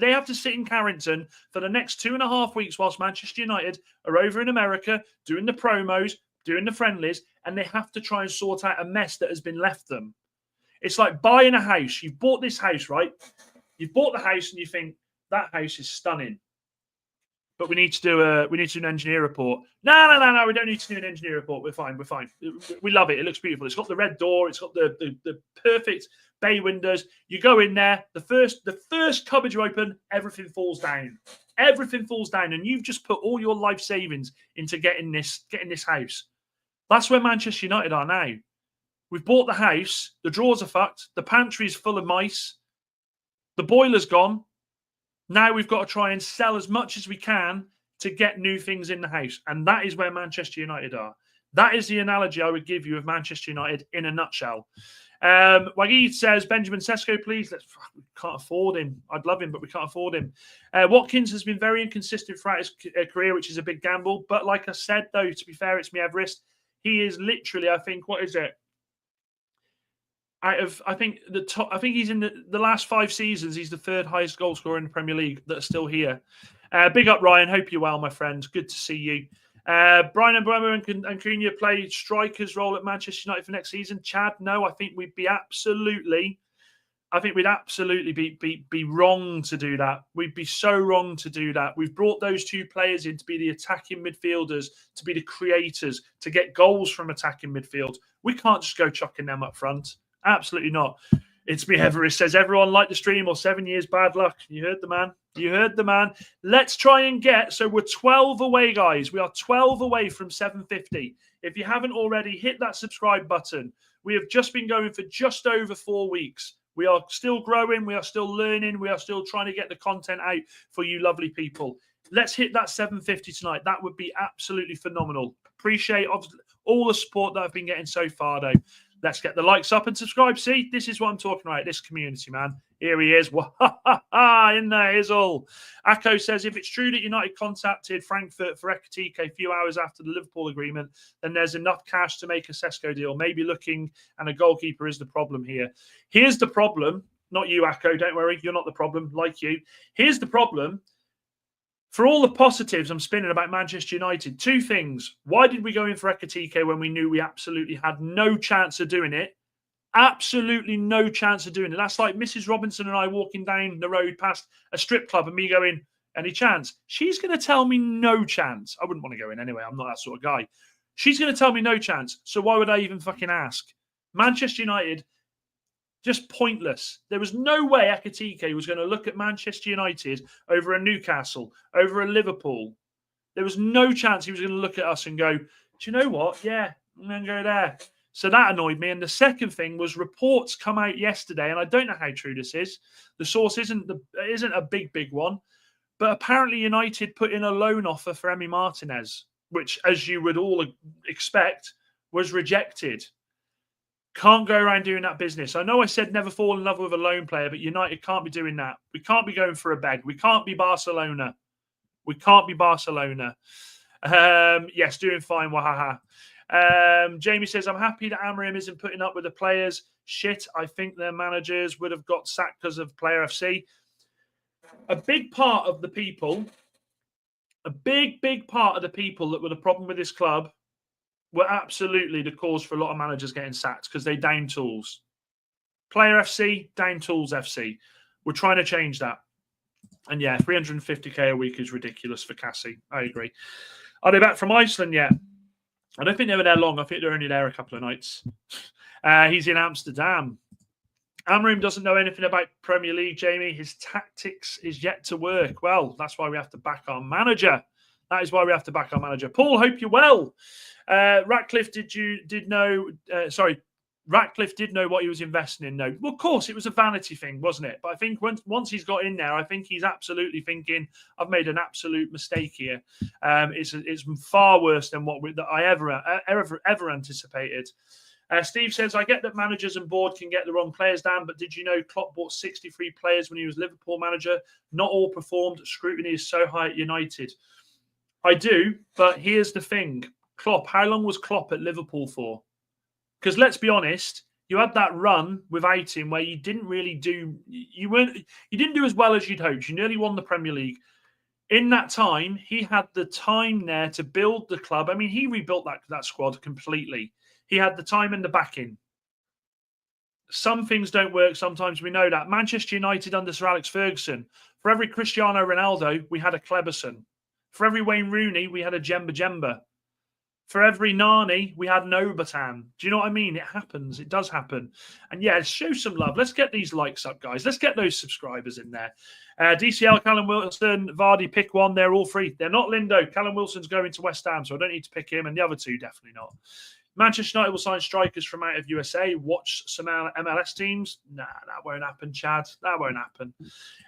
Carrington for the next 2.5 weeks whilst Manchester United are over in America doing the promos, doing the friendlies, and they have to try and sort out a mess that has been left them. It's like buying a house. You've bought this house, right? You've bought the house and you think that house is stunning. But we need to do an engineer report. No. We don't need to do an engineer report. We're fine. We love it. It looks beautiful. It's got the red door. It's got the perfect bay windows. You go in there. The first cupboard you open, everything falls down. And you've just put all your life savings into getting this house. That's where Manchester United are now. We've bought the house. The drawers are fucked. The pantry is full of mice. The boiler's gone. Now we've got to try and sell as much as we can to get new things in the house. And that is where Manchester United are. That is the analogy I would give you of Manchester United in a nutshell. Wagid says, Benjamin Sesko, please. We can't afford him. I'd love him, but we can't afford him. Watkins has been very inconsistent throughout his career, which is a big gamble. But like I said, though, to be fair, it's me Everest. He is literally, I think, what is it? Out of, I think the top. I think he's in the last 5 seasons. He's the 3rd highest goal scorer in the Premier League that are still here. Big up, Ryan. Hope you're well, my friend. Good to see you. Brian and Bremer and Cunha play strikers role at Manchester United for next season. Chad, no, I think we'd be absolutely be wrong to do that. We'd be so wrong to do that. We've brought those 2 players in to be the attacking midfielders, to be the creators, to get goals from attacking midfield. We can't just go chucking them up front. Absolutely not. It's me, Everest says, everyone like the stream or 7 years bad luck. You heard the man. You heard the man. Let's try and get, so we're 12 away, guys. We are 12 away from 750. If you haven't already, hit that subscribe button. We have just been going for just over 4 weeks. We are still growing. We are still learning. We are still trying to get the content out for you lovely people. Let's hit that 750 tonight. That would be absolutely phenomenal. Appreciate all the support that I've been getting so far, though. Let's get the likes up and subscribe. See, this is what I'm talking about, this community, man. Here he is. In there is all. Akko says, if it's true that United contacted Frankfurt for Ekatike a few hours after the Liverpool agreement, then there's enough cash to make a Sesko deal. Maybe looking and a goalkeeper is the problem here. Here's the problem. Not you, Akko. Don't worry. You're not the problem, like you. Here's the problem. For all the positives I'm spinning about Manchester United, 2 things. Why did we go in for Ekatike when we knew we absolutely had no chance of doing it? Absolutely no chance of doing it. That's like Mrs. Robinson and I walking down the road past a strip club and me going, any chance? She's going to tell me no chance. I wouldn't want to go in anyway. I'm not that sort of guy. She's going to tell me no chance. So why would I even fucking ask? Manchester United, just pointless. There was no way Ekatike was going to look at Manchester United over a Newcastle, over a Liverpool. There was no chance he was going to look at us and go, do you know what? Yeah, I'm going to go there. So that annoyed me. And the second thing was reports come out yesterday, and I don't know how true this is. The source isn't a big one, but apparently United put in a loan offer for Emi Martinez, which, as you would all expect, was rejected. Can't go around doing that business. I know I said never fall in love with a loan player, but United can't be doing that. We can't be going for a beg. We can't be Barcelona. We can't be Barcelona. Yes, doing fine. Wahaha. Jamie says, I'm happy that Amorim isn't putting up with the players. Shit, I think their managers would have got sacked because of Player FC. A big part of the people, a big part of the people that were the problem with this club were absolutely the cause for a lot of managers getting sacked because they down tools. Player FC, down tools FC. We're trying to change that. And yeah, 350k a week is ridiculous for Cassie. I agree. Are they back from Iceland yet? I don't think they were there long. I think they're only there a couple of nights. He's in Amsterdam. Amorim doesn't know anything about Premier League, Jamie. His tactics is yet to work. Well, that's why we have to back our manager. That is why we have to back our manager. Paul, hope you're well. Ratcliffe did know what he was investing in. No, well, of course, it was a vanity thing, wasn't it? But I think once he's got in there, I think he's absolutely thinking, I've made an absolute mistake here. It's far worse than what I ever anticipated. Steve says, I get that managers and board can get the wrong players down, but did you know Klopp bought 63 players when he was Liverpool manager? Not all performed. Scrutiny is so high at United. I do, but here's the thing. Klopp, how long was Klopp at Liverpool for? Because let's be honest, you had that run without him where you didn't really do, you didn't do as well as you'd hoped. You nearly won the Premier League. In that time, he had the time there to build the club. I mean, he rebuilt that squad completely. He had the time and the backing. Some things don't work. Sometimes we know that. Manchester United under Sir Alex Ferguson. For every Cristiano Ronaldo, we had a Kleberson. For every Wayne Rooney, we had a Jemba. For every Nani, we had an Obertan. Do you know what I mean? It happens. It does happen. And yeah, show some love. Let's get these likes up, guys. Let's get those subscribers in there. DCL, Callum Wilson, Vardy, pick one. They're all free. They're not Lindo. Callum Wilson's going to West Ham, so I don't need to pick him. And the other two, definitely not. Manchester United will sign strikers from out of USA. Watch some MLS teams. Nah, that won't happen, Chad. That won't happen.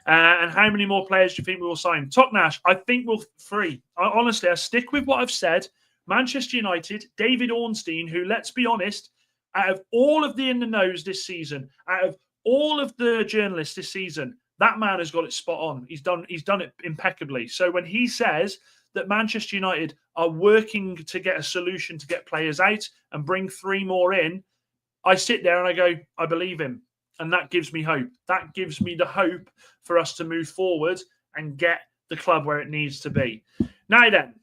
And how many more players do you think we will sign? Toknash, I think we'll 3. Honestly, I stick with what I've said. Manchester United, David Ornstein, who, let's be honest, out of all of the in the nose this season, out of all of the journalists this season, that man has got it spot on. He's done it impeccably. So when he says that Manchester United are working to get a solution to get players out and bring 3 more in, I sit there and I go, I believe him. And that gives me hope. That gives me the hope for us to move forward and get the club where it needs to be. Now then,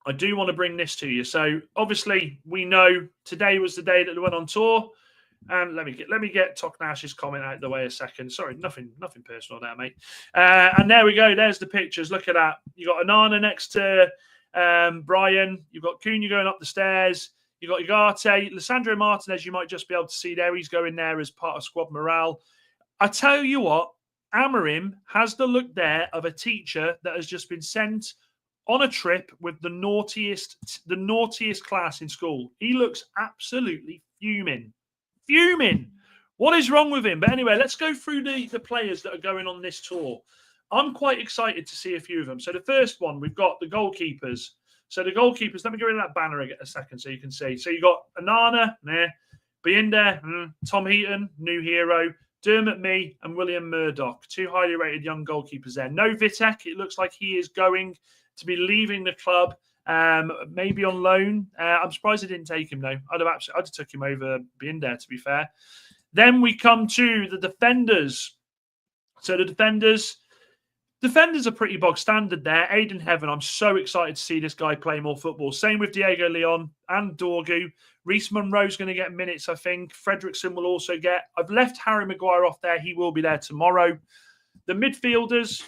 I do want to bring this to you. So obviously we know today was the day that they went on tour. And let me get Toknash's comment out of the way a second. Sorry, nothing personal there, mate. And there we go. There's the pictures. Look at that. You got Onana next to Brian. You've got Cunha going up the stairs. You've got Ugarte. Lissandro Martinez, you might just be able to see there. He's going there as part of squad morale. I tell you what, Amorim has the look there of a teacher that has just been sent on a trip with the naughtiest class in school. He looks absolutely fuming. What is wrong with him? But anyway, let's go through the players that are going on this tour. I'm quite excited to see a few of them. So the first one, we've got the goalkeepers. So the goalkeepers, let me go in that banner a second so you can see. So you got Onana, Binder, Tom Heaton, new hero, Dermot Mee and William Murdoch, 2 highly rated young goalkeepers there. No Vitek. It looks like he is going to be leaving the club, maybe on loan. I'm surprised they didn't take him, though. I'd have took him over Binder, to be fair. Then we come to the defenders. So the defenders are pretty bog standard there. Aidan Heaven, I'm so excited to see this guy play more football. Same with Diego Leon and Dorgu. Reece Monroe's going to get minutes, I think. Fredrickson will also get. I've left Harry Maguire off there. He will be there tomorrow. The midfielders,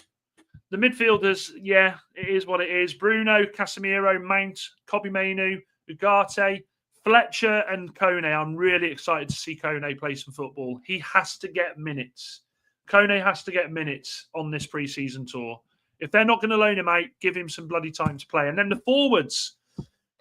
yeah, it is what it is. Bruno, Casemiro, Mount, Kobbie Mainoo, Ugarte, Fletcher and Kone. I'm really excited to see Kone play some football. He has to get minutes. Kone has to get minutes on this pre-season tour. If they're not going to loan him out, give him some bloody time to play. And then the forwards,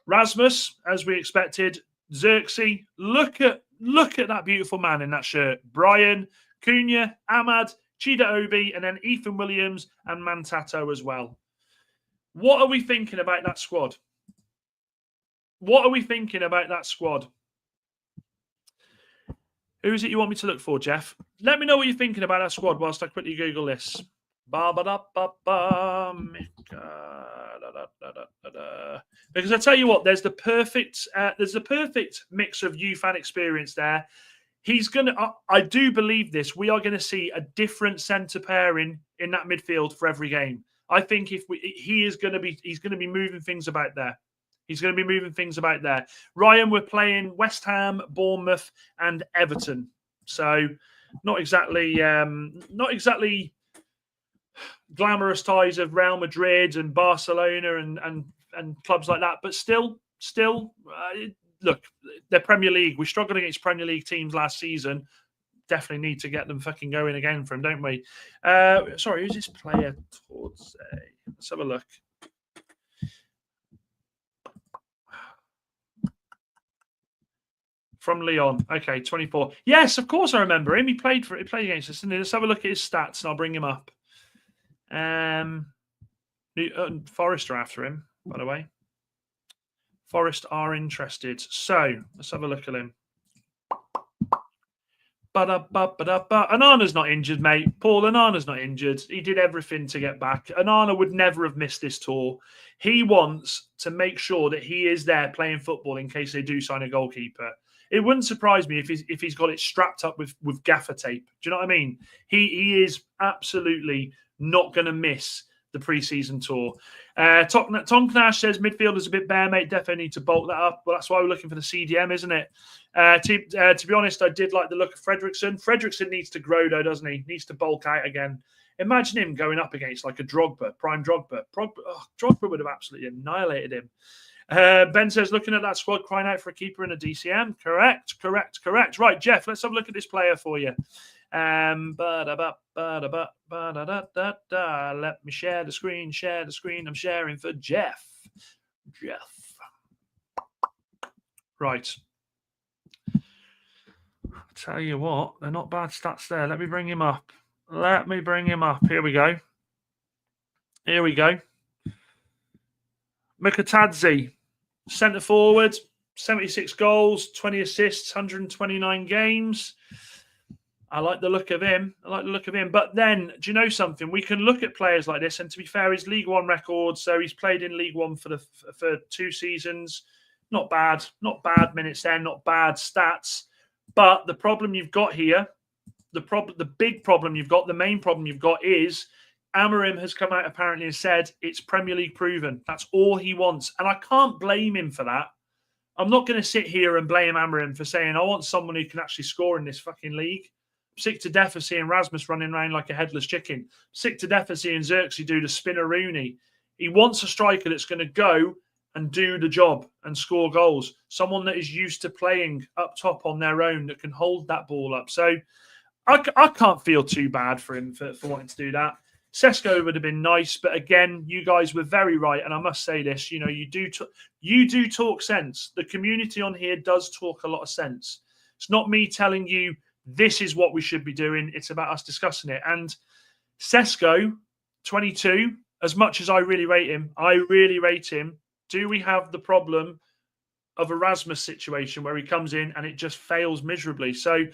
Rasmus, as we expected, Xerxes. Look at that beautiful man in that shirt. Brian, Cunha, Ahmad, Chida Obi, and then Ethan Williams and Mantato as well. What are we thinking about that squad? Who is it you want me to look for, Jeff? Let me know what you're thinking about that squad whilst I quickly Google this. Because I tell you what, there's the perfect mix of youth and experience there. I do believe this. We are going to see a different centre pairing in that midfield for every game. I think he's going to be moving things about there. Ryan, we're playing West Ham, Bournemouth, and Everton. So not exactly glamorous ties of Real Madrid and Barcelona and clubs like that. But still, look, they're Premier League. We struggled against Premier League teams last season. Definitely need to get them fucking going again for him, don't we? Sorry, who's this player? Let's have a look. From Lyon. Okay, 24. Yes, of course I remember him. He played against us. Let's have a look at his stats and I'll bring him up. Forest are after him, by the way. Forest are interested. So let's have a look at him. Onana's not injured, mate. Paul, Onana's not injured. He did everything to get back. Onana would never have missed this tour. He wants to make sure that he is there playing football in case they do sign a goalkeeper. It wouldn't surprise me if he's got it strapped up with gaffer tape. Do you know what I mean? He is absolutely not going to miss the pre-season tour. Tom Knash says midfield is a bit bare, mate. Definitely need to bulk that up. Well, that's why we're looking for the CDM, isn't it? To be honest, I did like the look of Fredrickson. Fredrickson needs to grow, though, doesn't he? Needs to bulk out again. Imagine him going up against like a Drogba, prime Drogba. Drogba would have absolutely annihilated him. Ben says, looking at that squad, crying out for a keeper and a DCM. Correct. Right, Jeff, let's have a look at this player for you. Let me share the screen. I'm sharing for Jeff. Right. Tell you what, they're not bad stats there. Let me bring him up. Here we go. Mkhitaryan. Centre forward, 76 goals, 20 assists, 129 games. I like the look of him. But then, do you know something? We can look at players like this, and to be fair, his League One record. So he's played in League One for 2 seasons. Not bad minutes there, not bad stats. But the problem you've got here, the big problem you've got, the main problem you've got is Amorim has come out apparently and said it's Premier League proven. That's all he wants, and I can't blame him for that. I'm not going to sit here and blame Amorim for saying I want someone who can actually score in this fucking league. Sick to death of seeing Rasmus running around like a headless chicken. Sick to death of seeing Xerxes do the spinner Rooney. He wants a striker that's going to go and do the job and score goals. Someone that is used to playing up top on their own that can hold that ball up. So I can't feel too bad for him for wanting to do that. Sesko would have been nice, but again, you guys were very right, and I must say this: you do talk sense. The community on here does talk a lot of sense. It's not me telling you this is what we should be doing. It's about us discussing it. And Sesko, 22, as much as I really rate him, do we have the problem of a Rasmus situation where he comes in and it just fails miserably? So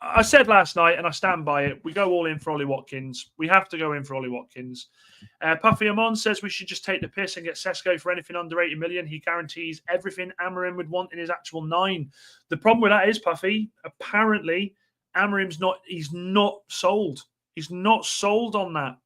I said last night, and I stand by it, we go all in for Ollie Watkins. We have to go in for Ollie Watkins. Puffy Amon says we should just take the piss and get Sesko for anything under 80 million. He guarantees everything Amorim would want in his actual 9. The problem with that is, Puffy, apparently Amorim's he's not sold. He's not sold on that.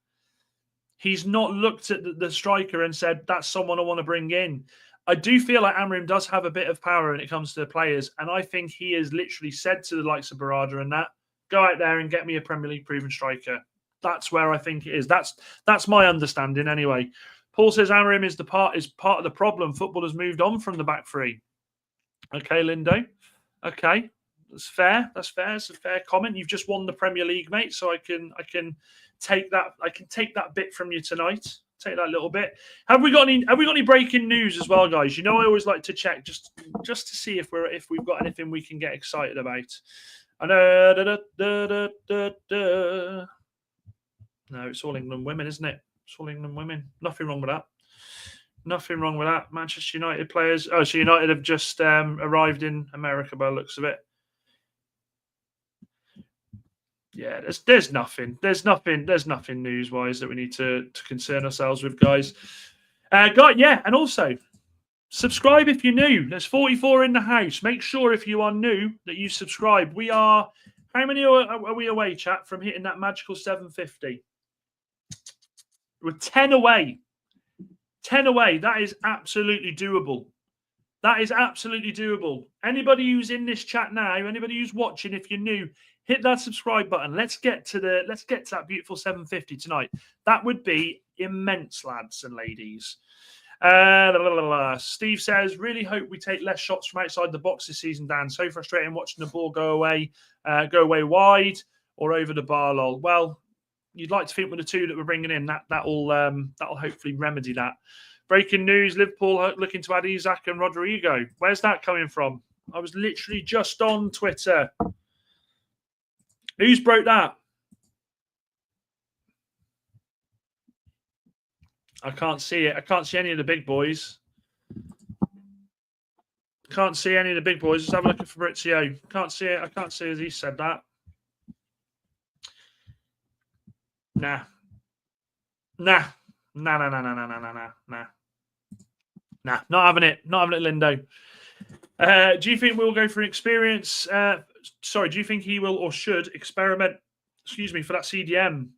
He's not looked at the striker and said, that's someone I want to bring in. I do feel like Amorim does have a bit of power when it comes to the players, and I think he has literally said to the likes of Barada and that, go out there and get me a Premier League proven striker. That's where I think it is. That's my understanding anyway. Paul says Amorim is part of the problem. Football has moved on from the back three. Okay, Lindo. Okay. That's fair. It's a fair comment. You've just won the Premier League, mate. So I can take that. I can take that bit from you tonight. Take that little bit. Have we got any breaking news as well, guys? You know, I always like to check just to see if we've got anything we can get excited about. I know. No, it's all England women, isn't it? It's all England women. Nothing wrong with that. Nothing wrong with that. Manchester United players. Oh, so United have just arrived in America by the looks of it. Yeah, there's nothing news-wise that we need to concern ourselves with, guys. Yeah, and also subscribe if you're new. There's 44 in the house. Make sure if you are new that you subscribe. We are, how many are we away, chat, from hitting that magical 750? We're 10 away. 10 away. That is absolutely doable. Anybody who's in this chat now, anybody who's watching, if you're new, hit that subscribe button. Let's get to that beautiful 750 tonight. That would be immense, lads and ladies. Steve says, really hope we take less shots from outside the box this season, Dan. So frustrating watching the ball go away wide or over the bar, lol. Well, you'd like to think with the 2 that we're bringing in, that'll hopefully remedy that. Breaking news, Liverpool looking to add Isak and Rodrigo. Where's that coming from? I was literally just on Twitter. Who's broke that? I can't see it. I can't see any of the big boys. Can't see any of the big boys. Let's have a look at Fabrizio. Can't see it. I can't see as he said that. Nah. Not having it. Not having it, Lindo. Do you think we'll go for an experience? Do you think he will or should experiment, for that CDM?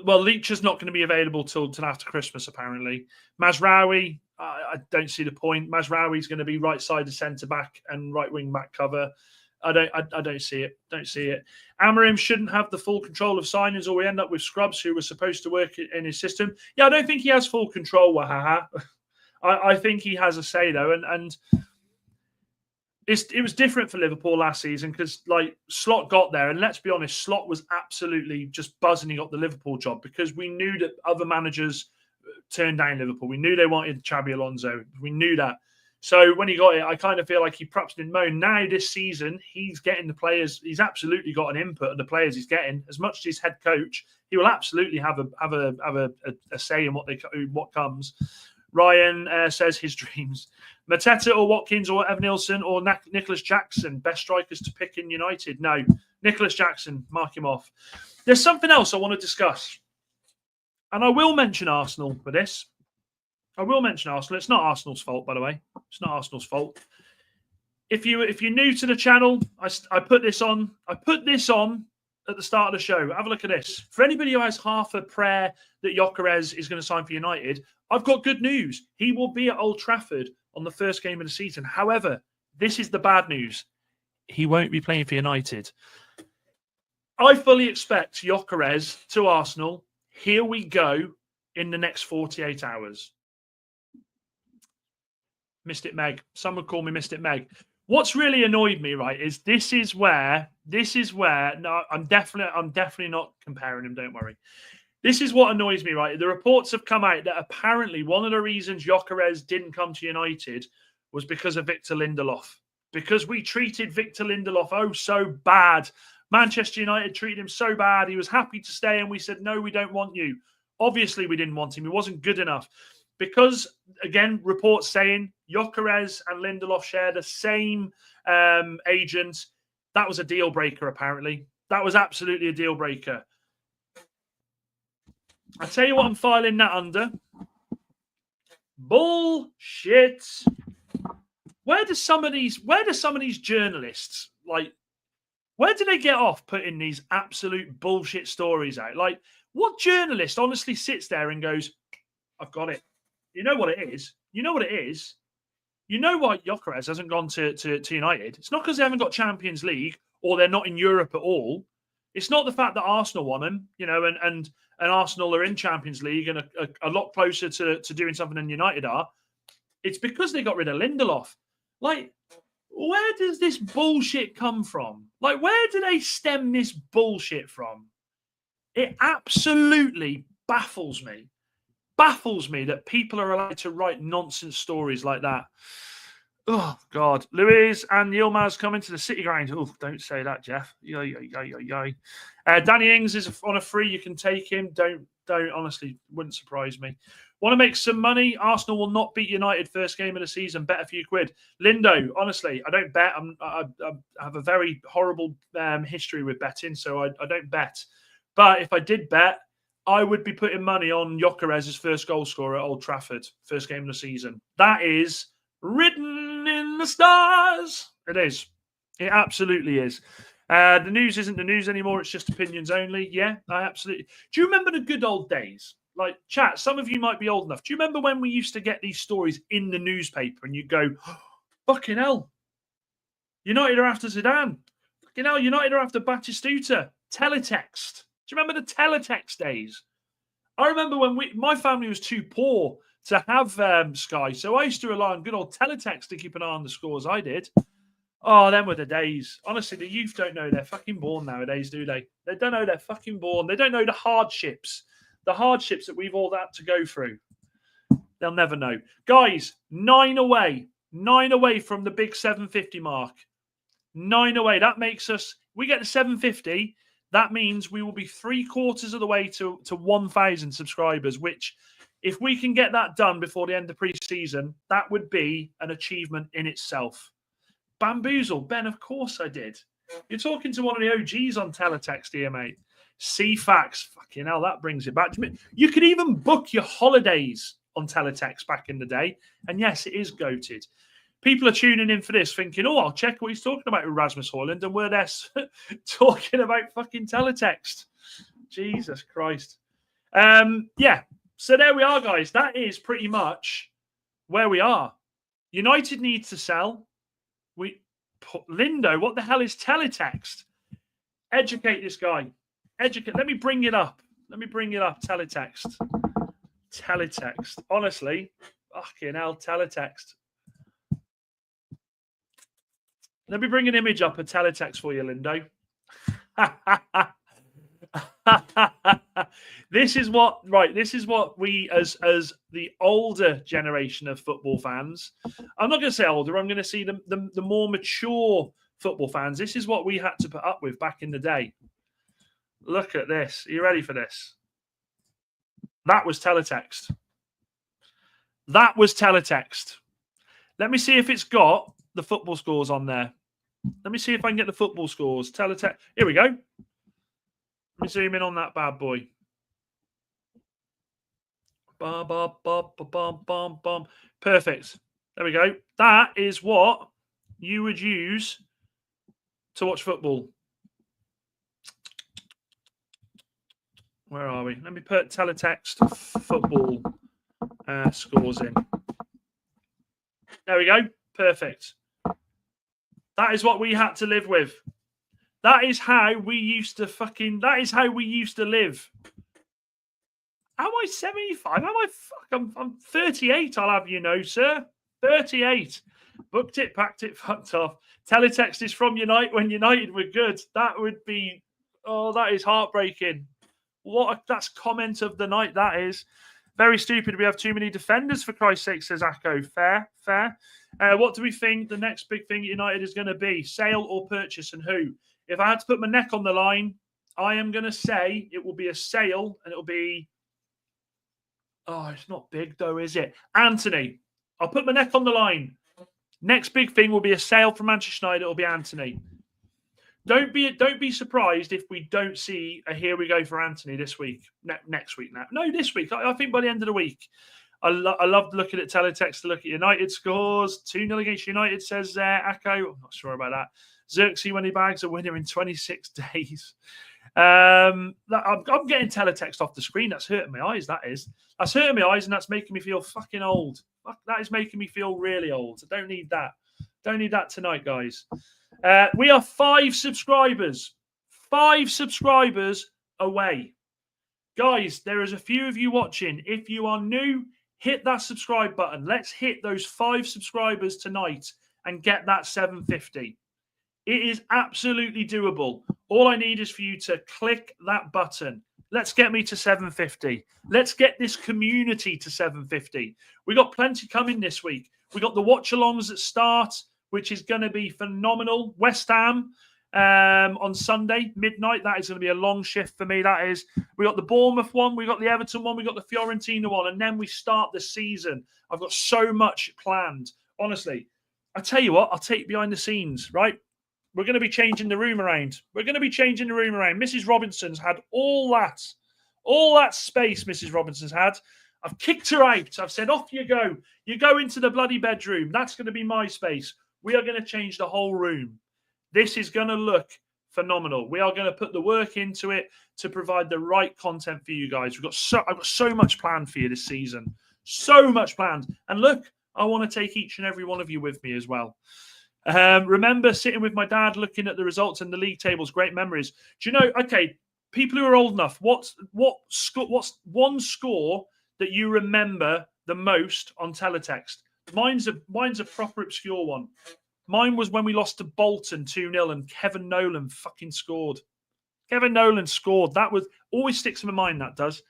Well, Leach is not going to be available till after Christmas, apparently. Mazraoui, I don't see the point. Mazraoui's going to be right side of centre-back and right wing-back cover. I don't see it. Amorim shouldn't have the full control of signings, or we end up with scrubs who were supposed to work in his system. Yeah, I don't think he has full control, Wahaha. I think he has a say, though, and it was different for Liverpool last season because, Slot got there, and let's be honest, Slot was absolutely just buzzing he got the Liverpool job because we knew that other managers turned down Liverpool. We knew they wanted Xabi Alonso. We knew that. So when he got it, I kind of feel like he perhaps didn't moan. Now this season, he's getting the players. He's absolutely got an input of the players he's getting. As much as he's head coach, he will absolutely have a say in what comes. Ryan says his dreams. Mateta or Watkins or Evan Nilsson or Nicholas Jackson, best strikers to pick in United. No, Nicholas Jackson, mark him off. There's something else I want to discuss. And I will mention Arsenal for this. I will mention Arsenal. It's not Arsenal's fault, by the way. It's not Arsenal's fault. If you're new to the channel, I put this on. I put this on at the start of the show. Have a look at this. For anybody who has half a prayer that Gyökeres is going to sign for United, I've got good news. He will be at Old Trafford on the first game of the season. However, this is the bad news. He won't be playing for United. I fully expect Gyökeres to Arsenal. Here we go in the next 48 hours. Missed it, Meg. Some would call me Missed It, Meg. What's really annoyed me, right, is this is where no, I'm definitely not comparing him, don't worry. This is what annoys me, right? The reports have come out that apparently one of the reasons Gyökeres didn't come to United was because of Victor Lindelof. Because we treated Victor Lindelof oh so bad. Manchester United treated him so bad. He was happy to stay and we said, no, we don't want you. Obviously, we didn't want him. He wasn't good enough. Because, again, reports saying Gyökeres and Lindelof share the same agent. That was a deal breaker, apparently. That was absolutely a deal breaker. I tell you what I'm filing that under. Bullshit. Where do some of these journalists, like, where do they get off putting these absolute bullshit stories out? Like, what journalist honestly sits there and goes, I've got it. You know what it is? You know what it is? You know why Gyökeres hasn't gone to United? It's not because they haven't got Champions League or they're not in Europe at all. It's not the fact that Arsenal won him, you know, and Arsenal are in Champions League and a lot closer to doing something than United are. It's because they got rid of Lindelof. Like, where does this bullshit come from? Like, where do they stem this bullshit from? It absolutely baffles me. Baffles me that people are allowed to write nonsense stories like that. Oh, God. Luis and Yilmaz coming to the City Ground. Oh, don't say that, Jeff. Danny Ings is on a free. You can take him. Don't. Honestly, wouldn't surprise me. Want to make some money? Arsenal will not beat United first game of the season. Bet a few quid. Lindo, honestly, I don't bet. I have a very horrible history with betting, so I don't bet. But if I did bet, I would be putting money on Gyökeres' first goal scorer at Old Trafford, first game of the season. That is written in the stars. It is. It absolutely is. The news isn't the news anymore. It's just opinions only. Yeah, I absolutely. Do you remember the good old days? Like, chat, some of you might be old enough. Do you remember when we used to get these stories in the newspaper and you go, oh, fucking hell, United are after Zidane. Fucking hell, United are after Batistuta. Teletext. Do you remember the teletext days? I remember when my family was too poor to have Sky, so I used to rely on good old teletext to keep an eye on the scores. I did. Oh, them were the days. Honestly, the youth don't know they're fucking born nowadays, do they? They don't know they're fucking born. They don't know the hardships that we've all had to go through. They'll never know. Guys, 9 away from the big 750 mark. 9 away. That makes us, we get to 750. That means we will be 3/4 of the way to 1,000 subscribers, which if we can get that done before the end of pre-season, that would be an achievement in itself. Bamboozle. Ben, of course I did. You're talking to one of the OGs on teletext here, mate. CFAX. Fucking hell, that brings it back to me. You could even book your holidays on teletext back in the day. And yes, it is goated. People are tuning in for this thinking, oh, I'll check what he's talking about with Rasmus Hojlund. And we're there talking about fucking teletext. Jesus Christ. Yeah. So there we are, guys. That is pretty much where we are. United needs to sell. Lindo, what the hell is teletext? Educate this guy. Educate. Let me bring it up. Teletext. Teletext. Honestly, fucking hell, teletext. Let me bring an image up of teletext for you, Lindo. This is what we as the older generation of football fans, I'm not going to say older, I'm going to see the more mature football fans. This is what we had to put up with back in the day. Look at this. Are you ready for this? That was teletext. That was teletext. Let me see if it's got the football scores on there. Let me see if I can get the football scores. Teletext. Here we go. Let me zoom in on that bad boy. Bum, bum, bum, bum, bum, bum. Perfect. There we go. That is what you would use to watch football. Where are we? Let me put teletext football scores in. There we go. Perfect. That is what we had to live with. That is how we used to that is how we used to live. Am I 75? I'm 38, I'll have you know, sir. 38. Booked it, packed it, fucked off. Teletext is from United when United were good. That would be, that is heartbreaking. That's comment of the night, that is. Very stupid. We have too many defenders, for Christ's sake, says Akko. Fair. What do we think the next big thing at United is going to be? Sale or purchase, and who? If I had to put my neck on the line, I am going to say it will be a sale, and it'll be... Oh, it's not big, though, is it? Anthony. I'll put my neck on the line. Next big thing will be a sale from Manchester United. It'll be Anthony. Don't be surprised if we don't see a here we go for Anthony this week. Next week now. No, this week. I think by the end of the week. I loved looking at teletext to look at United scores. 2-0 against United, says Akko. I'm not sure about that. Xerxes when he bags a winner in 26 days. I'm getting teletext off the screen. That's hurting my eyes, that is. That's hurting my eyes, and that's making me feel fucking old. That is making me feel really old. I don't need that. Don't need that tonight, guys. We are 5 subscribers. 5 subscribers away. Guys, there is a few of you watching. If you are new, hit that subscribe button. Let's hit those 5 subscribers tonight and get that 750. It is absolutely doable. All I need is for you to click that button. Let's get me to 750. Let's get this community to 750. We got plenty coming this week. We got the watch-alongs that start, which is going to be phenomenal. West Ham on Sunday, midnight. That is going to be a long shift for me. That is. We got the Bournemouth one. We got the Everton one. We got the Fiorentina one. And then we start the season. I've got so much planned. Honestly, I tell you what, I'll take you behind the scenes, right? We're going to be changing the room around. Mrs. Robinson's had all that space Mrs. Robinson's had. I've kicked her out. I've said, off you go. You go into the bloody bedroom. That's going to be my space. We are going to change the whole room. This is going to look phenomenal. We are going to put the work into it to provide the right content for you guys. I've got so much planned for you this season. So much planned. And look, I want to take each and every one of you with me as well. Remember sitting with my dad looking at the results and the league tables, great memories. Do you know, okay, people who are old enough, what's one score that you remember the most on teletext? Mine's a proper obscure one. Mine was when we lost to Bolton 2-0 and Kevin Nolan fucking scored. Kevin Nolan scored. That was always sticks in my mind, that does.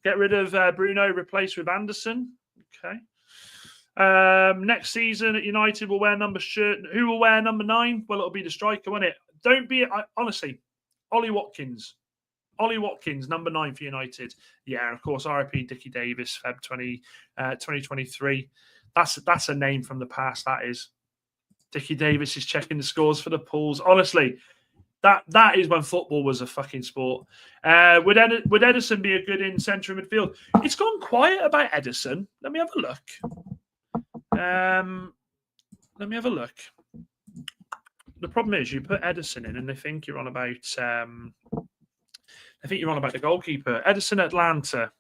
Get rid of Bruno, replace with Anderson. Okay. Next season at United will wear number shirt. Who will wear number 9? Well, it'll be the striker, won't it? Don't be honestly, Ollie Watkins. Ollie Watkins, number 9 for United. Yeah, of course, RIP Dickie Davis, Feb 2023. That's a name from the past, that is. Dickie Davis is checking the scores for the Pools. Honestly, that is when football was a fucking sport. Would Ederson be a good in centre midfield? It's gone quiet about Ederson. Let me have a look. The problem is you put Ederson in and they think you're on about the goalkeeper. Ederson Atlanta.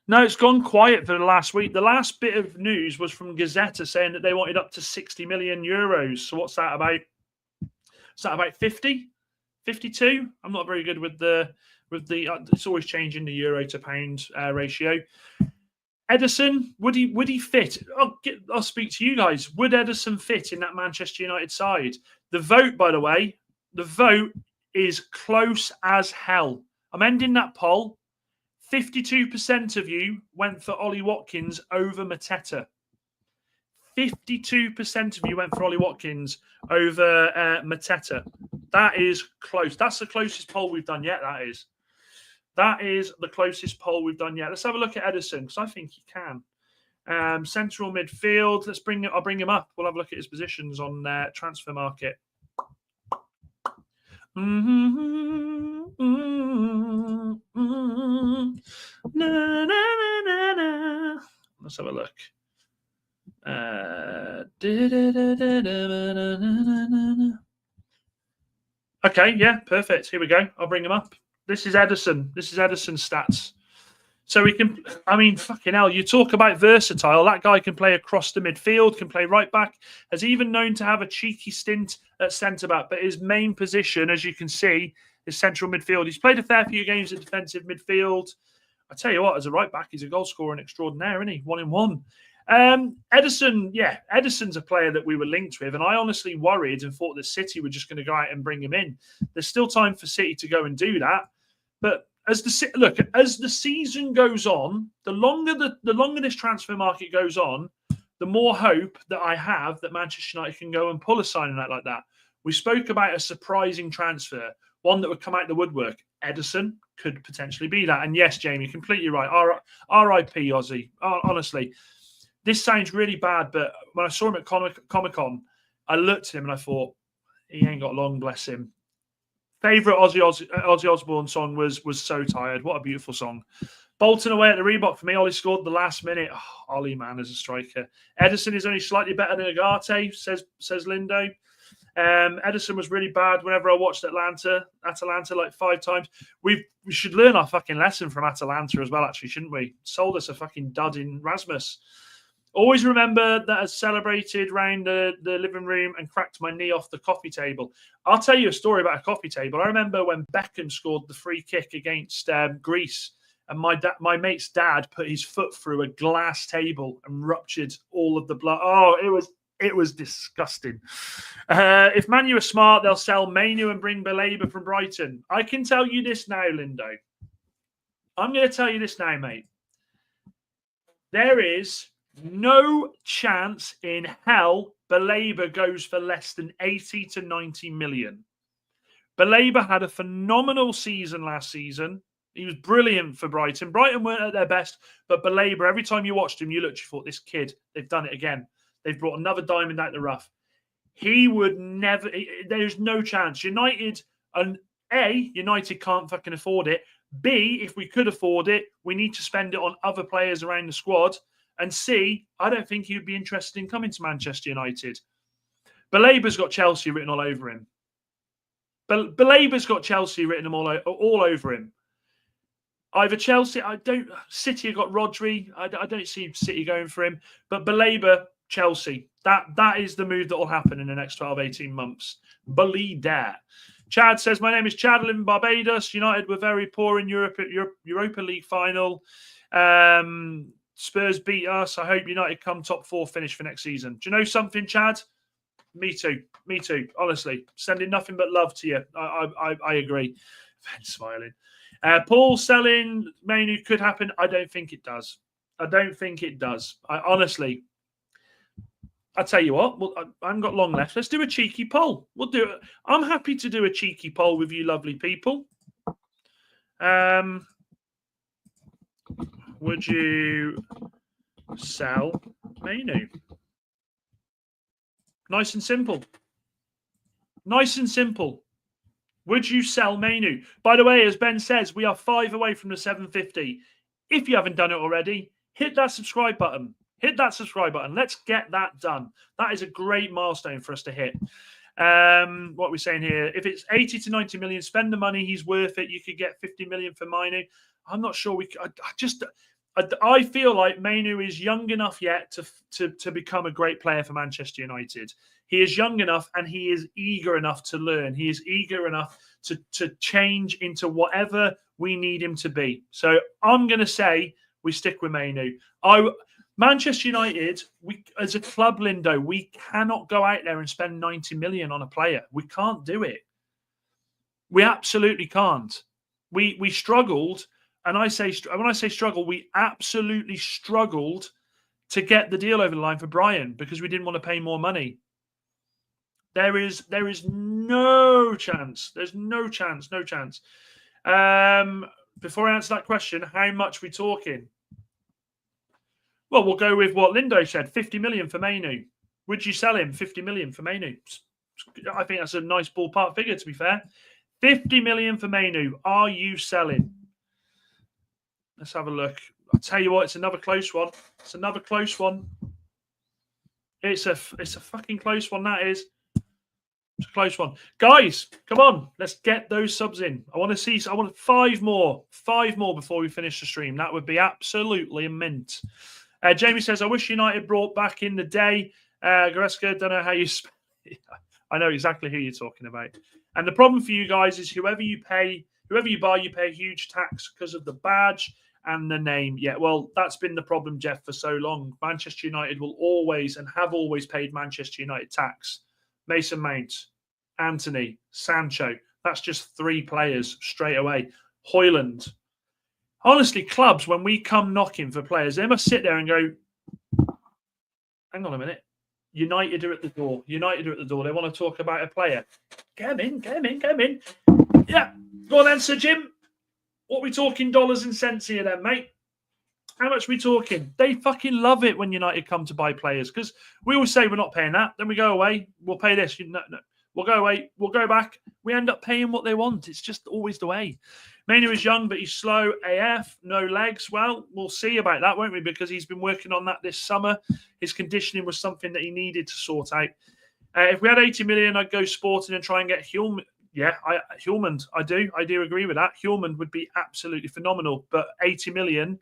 No, it's gone quiet for the last week. The last bit of news was from Gazzetta saying that they wanted up to 60 million euros. So what's that about? Is that about 50? 52? I'm not very good with the it's always changing the euro to pound ratio. Ederson, would he fit? I'll speak to you guys. Would Ederson fit in that Manchester United side? The vote, by the way, is close as hell. I'm ending that poll. 52% of you went for Ollie Watkins over Mateta. 52% of you went for Ollie Watkins over Mateta. That is close. That's the closest poll we've done yet, that is. That is the closest poll we've done yet. Let's have a look at Edison, because I think he can. Central midfield. I'll bring him up. We'll have a look at his positions on transfer market. Let's have a look. Okay, yeah, perfect. Here we go. I'll bring him up. This is Edison. This is Edison's stats. So we can, I mean, fucking hell, you talk about versatile. That guy can play across the midfield, can play right back, has even known to have a cheeky stint at centre-back. But his main position, as you can see, is central midfield. He's played a fair few games at defensive midfield. I tell you what, as a right back, he's a goal scorer extraordinaire, isn't he? 1-in-1. Edison, yeah, Edison's a player that we were linked with, and I honestly worried and thought that City were just going to go out and bring him in. There's still time for City to go and do that, but as the season goes on, the longer this transfer market goes on, the more hope that I have that Manchester United can go and pull a signing out like that. We spoke about a surprising transfer, one that would come out the woodwork. Edison could potentially be that, and yes, Jamie, completely right. R.I.P. Ozzy. Honestly. This sounds really bad, but when I saw him at Comic-Con, I looked at him and I thought, he ain't got long, bless him. Favourite Ozzy Osbourne song was So Tired. What a beautiful song. Bolton away at the Reebok for me. Ollie scored the last minute. Oh, Ollie, man, as a striker. Edison is only slightly better than Agate, says Lindo. Edison was really bad whenever I watched Atalanta like 5 times. We should learn our fucking lesson from Atalanta as well, actually, shouldn't we? Sold us a fucking dud in Rasmus. Always remember that I celebrated round the living room and cracked my knee off the coffee table. I'll tell you a story about a coffee table. I remember when Beckham scored the free kick against Greece, and my mate's dad put his foot through a glass table and ruptured all of the blood. Oh, it was disgusting. If ManU are smart, they'll sell ManU and bring Baleba from Brighton. I can tell you this now, Lindo. I'm going to tell you this now, mate. There is no chance in hell Baleba goes for less than 80 to 90 million. Baleba had a phenomenal season last season. He was brilliant for Brighton. Brighton weren't at their best, but Baleba, every time you watched him, you thought, this kid, they've done it again. They've brought another diamond out the rough. He would never, there's no chance. United can't fucking afford it. B, if we could afford it, we need to spend it on other players around the squad. And C, I don't think he would be interested in coming to Manchester United. Baleba's got Chelsea written all over him. Baleba's got Chelsea written all over him. Either Chelsea, City have got Rodri. I don't see City going for him. But Baleba, Chelsea. That is the move that will happen in the next 12, 18 months. Believe that. Chad says, my name is Chad. I live in Barbados. United were very poor in Europa League final. Spurs beat us. I hope United come top 4 finish for next season. Do you know something, Chad? Me too. Me too. Honestly, sending nothing but love to you. I agree. Ben's smiling. Paul selling ManU could happen. I don't think it does. I don't think it does. Honestly, I tell you what. Well, I haven't got long left. Let's do a cheeky poll. We'll do it. I'm happy to do a cheeky poll with you, lovely people. Would you sell ManU? Nice and simple. Nice and simple. Would you sell ManU? By the way, as Ben says, we are 5 away from the 750. If you haven't done it already, hit that subscribe button. Hit that subscribe button. Let's get that done. That is a great milestone for us to hit. What are we saying here? If it's 80 to 90 million, spend the money. He's worth it. You could get 50 million for ManU. I'm not sure we. I feel like ManU is young enough yet to become a great player for Manchester United. He is young enough and he is eager enough to learn. He is eager enough to change into whatever we need him to be. So I'm going to say we stick with ManU. Manchester United, we as a club, Lindo, we cannot go out there and spend 90 million on a player. We can't do it. We absolutely can't. We struggled. And when I say struggle, we absolutely struggled to get the deal over the line for Brian because we didn't want to pay more money. There is no chance. There's no chance. before I answer that question, how much we talking? Well, we'll go with what Lindo said, 50 million for ManU. Would you sell him 50 million for ManU? I think that's a nice ballpark figure, to be fair. 50 million for ManU. Are you selling? Let's have a look. I'll tell you what, it's another close one. It's another close one. It's a fucking close one, that is. It's a close one. Guys, come on. Let's get those subs in. I want 5 more. 5 more before we finish the stream. That would be absolutely a mint. Jamie says, I wish United brought back in the day. Goretzka, don't know how you... I know exactly who you're talking about. And the problem for you guys is whoever you buy, you pay a huge tax because of the badge and the name. Yeah, well, that's been the problem, Jeff, for so long. Manchester United will always and have always paid Manchester United tax. Mason Mount, Anthony, Sancho. That's just 3 players straight away. Hoijlund. Honestly, clubs, when we come knocking for players, they must sit there and go, hang on a minute. United are at the door. United are at the door. They want to talk about a player. Get him in, get him in, get him in. Yeah. Go on then, Sir Jim. What are we talking dollars and cents here then, mate? How much are we talking? They fucking love it when United come to buy players because we always say we're not paying that. Then we go away. We'll pay this. No. We'll go away. We'll go back. We end up paying what they want. It's just always the way. ManU is young, but he's slow AF. No legs. Well, we'll see about that, won't we? Because he's been working on that this summer. His conditioning was something that he needed to sort out. If we had 80 million, I'd go Sporting and try and get Hoijlund. Yeah, Hoijlund. I do agree with that. Hoijlund would be absolutely phenomenal. But 80 million,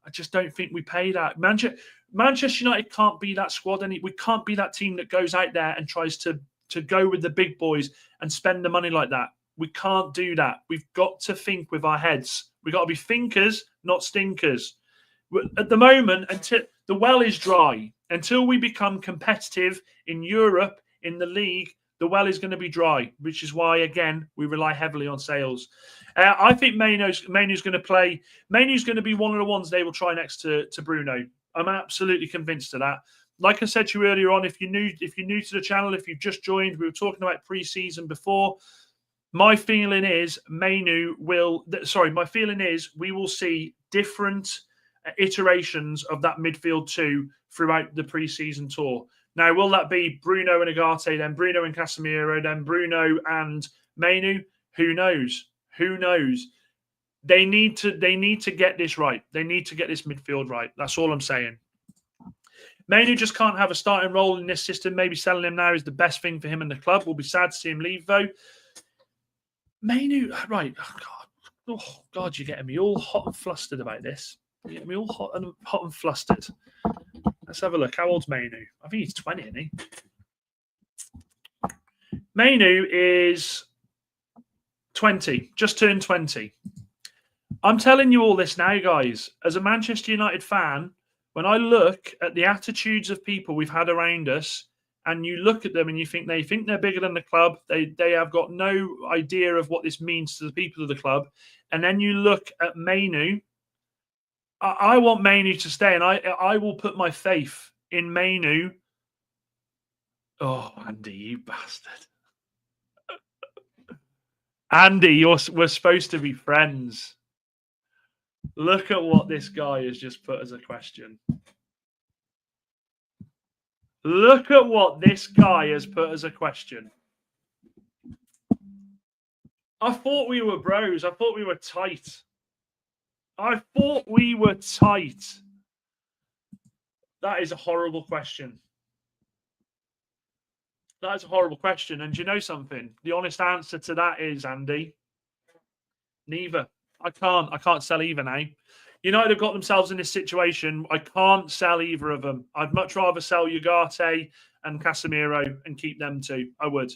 I just don't think we pay that. Manchester United can't be that squad. We can't be that team that goes out there and tries to go with the big boys and spend the money like that. We can't do that. We've got to think with our heads. We've got to be thinkers, not stinkers. At the moment, until the well is dry, until we become competitive in Europe, in the league, the well is going to be dry, which is why, again, we rely heavily on sales. I think Manu's going to play. Manu's going to be one of the ones they will try next to Bruno. I'm absolutely convinced of that. Like I said to you earlier on, if you're new to the channel, if you've just joined, we were talking about pre-season before. My feeling is we will see different iterations of that midfield 2 throughout the pre-season tour. Now, will that be Bruno and Agate, then Bruno and Casemiro, then Bruno and ManU? Who knows? Who knows? They need to get this right. They need to get this midfield right. That's all I'm saying. ManU just can't have a starting role in this system. Maybe selling him now is the best thing for him and the club. We'll be sad to see him leave, though. ManU, right? Oh God, you're getting me all hot and flustered about this. You're getting me all hot and flustered. Let's have a look. How old's ManU? I think he's 20, isn't he? ManU is 20, just turned 20. I'm telling you all this now, guys. As a Manchester United fan, when I look at the attitudes of people we've had around us, and you look at them and you think they're bigger than the club, they have got no idea of what this means to the people of the club, and then you look at ManU, I want ManU to stay, and I will put my faith in ManU. Oh, Andy, you bastard. Andy, we're supposed to be friends. Look at what this guy has just put as a question. Look at what this guy has put as a question. I thought we were bros. I thought we were tight. I thought we were tight. That is a horrible question. That is a horrible question. And do you know something? The honest answer to that is, Andy, neither. I can't sell either now. United have got themselves in this situation. I can't sell either of them. I'd much rather sell Ugarte and Casemiro and keep them two. I would.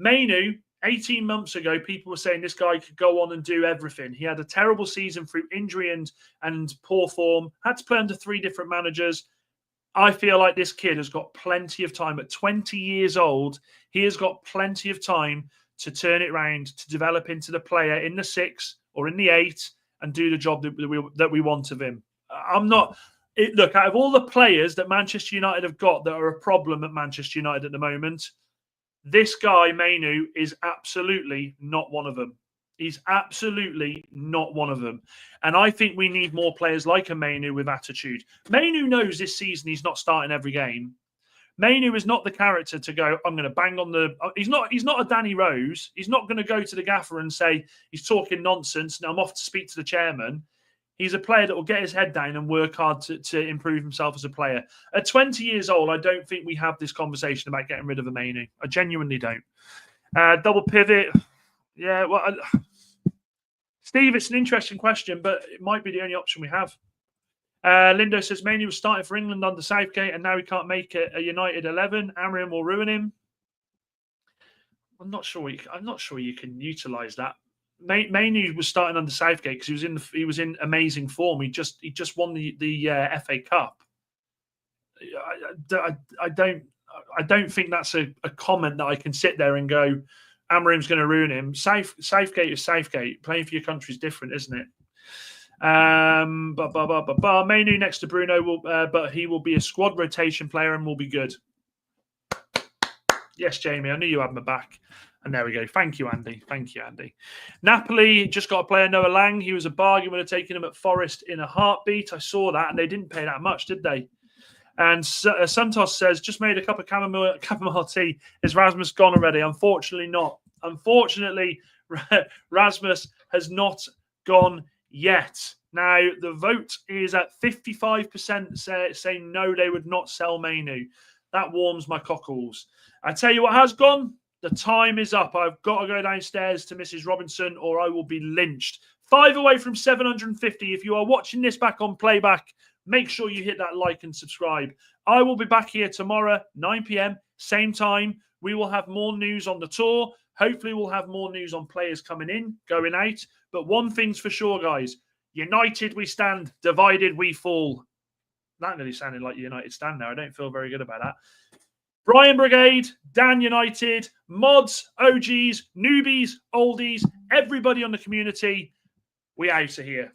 ManU, 18 months ago, people were saying this guy could go on and do everything. He had a terrible season through injury and poor form. Had to play under 3 different managers. I feel like this kid has got plenty of time. At 20 years old, he has got plenty of time to turn it around, to develop into the player in the 6 or in the 8 and do the job that we want of him. Look, out of all the players that Manchester United have got that are a problem at Manchester United at the moment, this guy, ManU, is absolutely not one of them. He's absolutely not one of them. And I think we need more players like a ManU with attitude. ManU knows this season he's not starting every game. ManU is not the character to go, I'm going to bang on the... He's not a Danny Rose. He's not going to go to the gaffer and say, he's talking nonsense, and I'm off to speak to the chairman. He's a player that will get his head down and work hard to improve himself as a player. At 20 years old, I don't think we have this conversation about getting rid of a ManU. I genuinely don't. Double pivot. Yeah, well... Steve, it's an interesting question, but it might be the only option we have. Lindo says ManU was starting for England under Southgate, and now he can't make it a United 11. Amorim will ruin him. I'm not sure you can utilise that. ManU was starting under Southgate because he was in amazing form. He just won the FA Cup. I don't think that's a comment that I can sit there and go, Amorim's going to ruin him. Southgate is Southgate. Playing for your country is different, isn't it? ManU next to Bruno, but he will be a squad rotation player and will be good. Yes, Jamie, I knew you had my back. And there we go. Thank you, Andy. Thank you, Andy. Napoli just got a player, Noah Lang. He was a bargain. Would have taken him at Forest in a heartbeat. I saw that, and they didn't pay that much, did they? And Santos says, just made a cup of chamomile tea. Is Rasmus gone already? Unfortunately not. Unfortunately, Rasmus has not gone yet. Now, the vote is at 55% saying no, they would not sell ManU. That warms my cockles. I tell you what has gone. The time is up. I've got to go downstairs to Mrs. Robinson or I will be lynched. 5 away from 750. If you are watching this back on playback, make sure you hit that like and subscribe. I will be back here tomorrow, 9 p.m, same time. We will have more news on the tour. Hopefully, we'll have more news on players coming in, going out. But one thing's for sure, guys. United we stand, divided we fall. That nearly sounded like United stand now. I don't feel very good about that. Brian Brigade, Dan United, mods, OGs, newbies, oldies, everybody on the community. We out of here.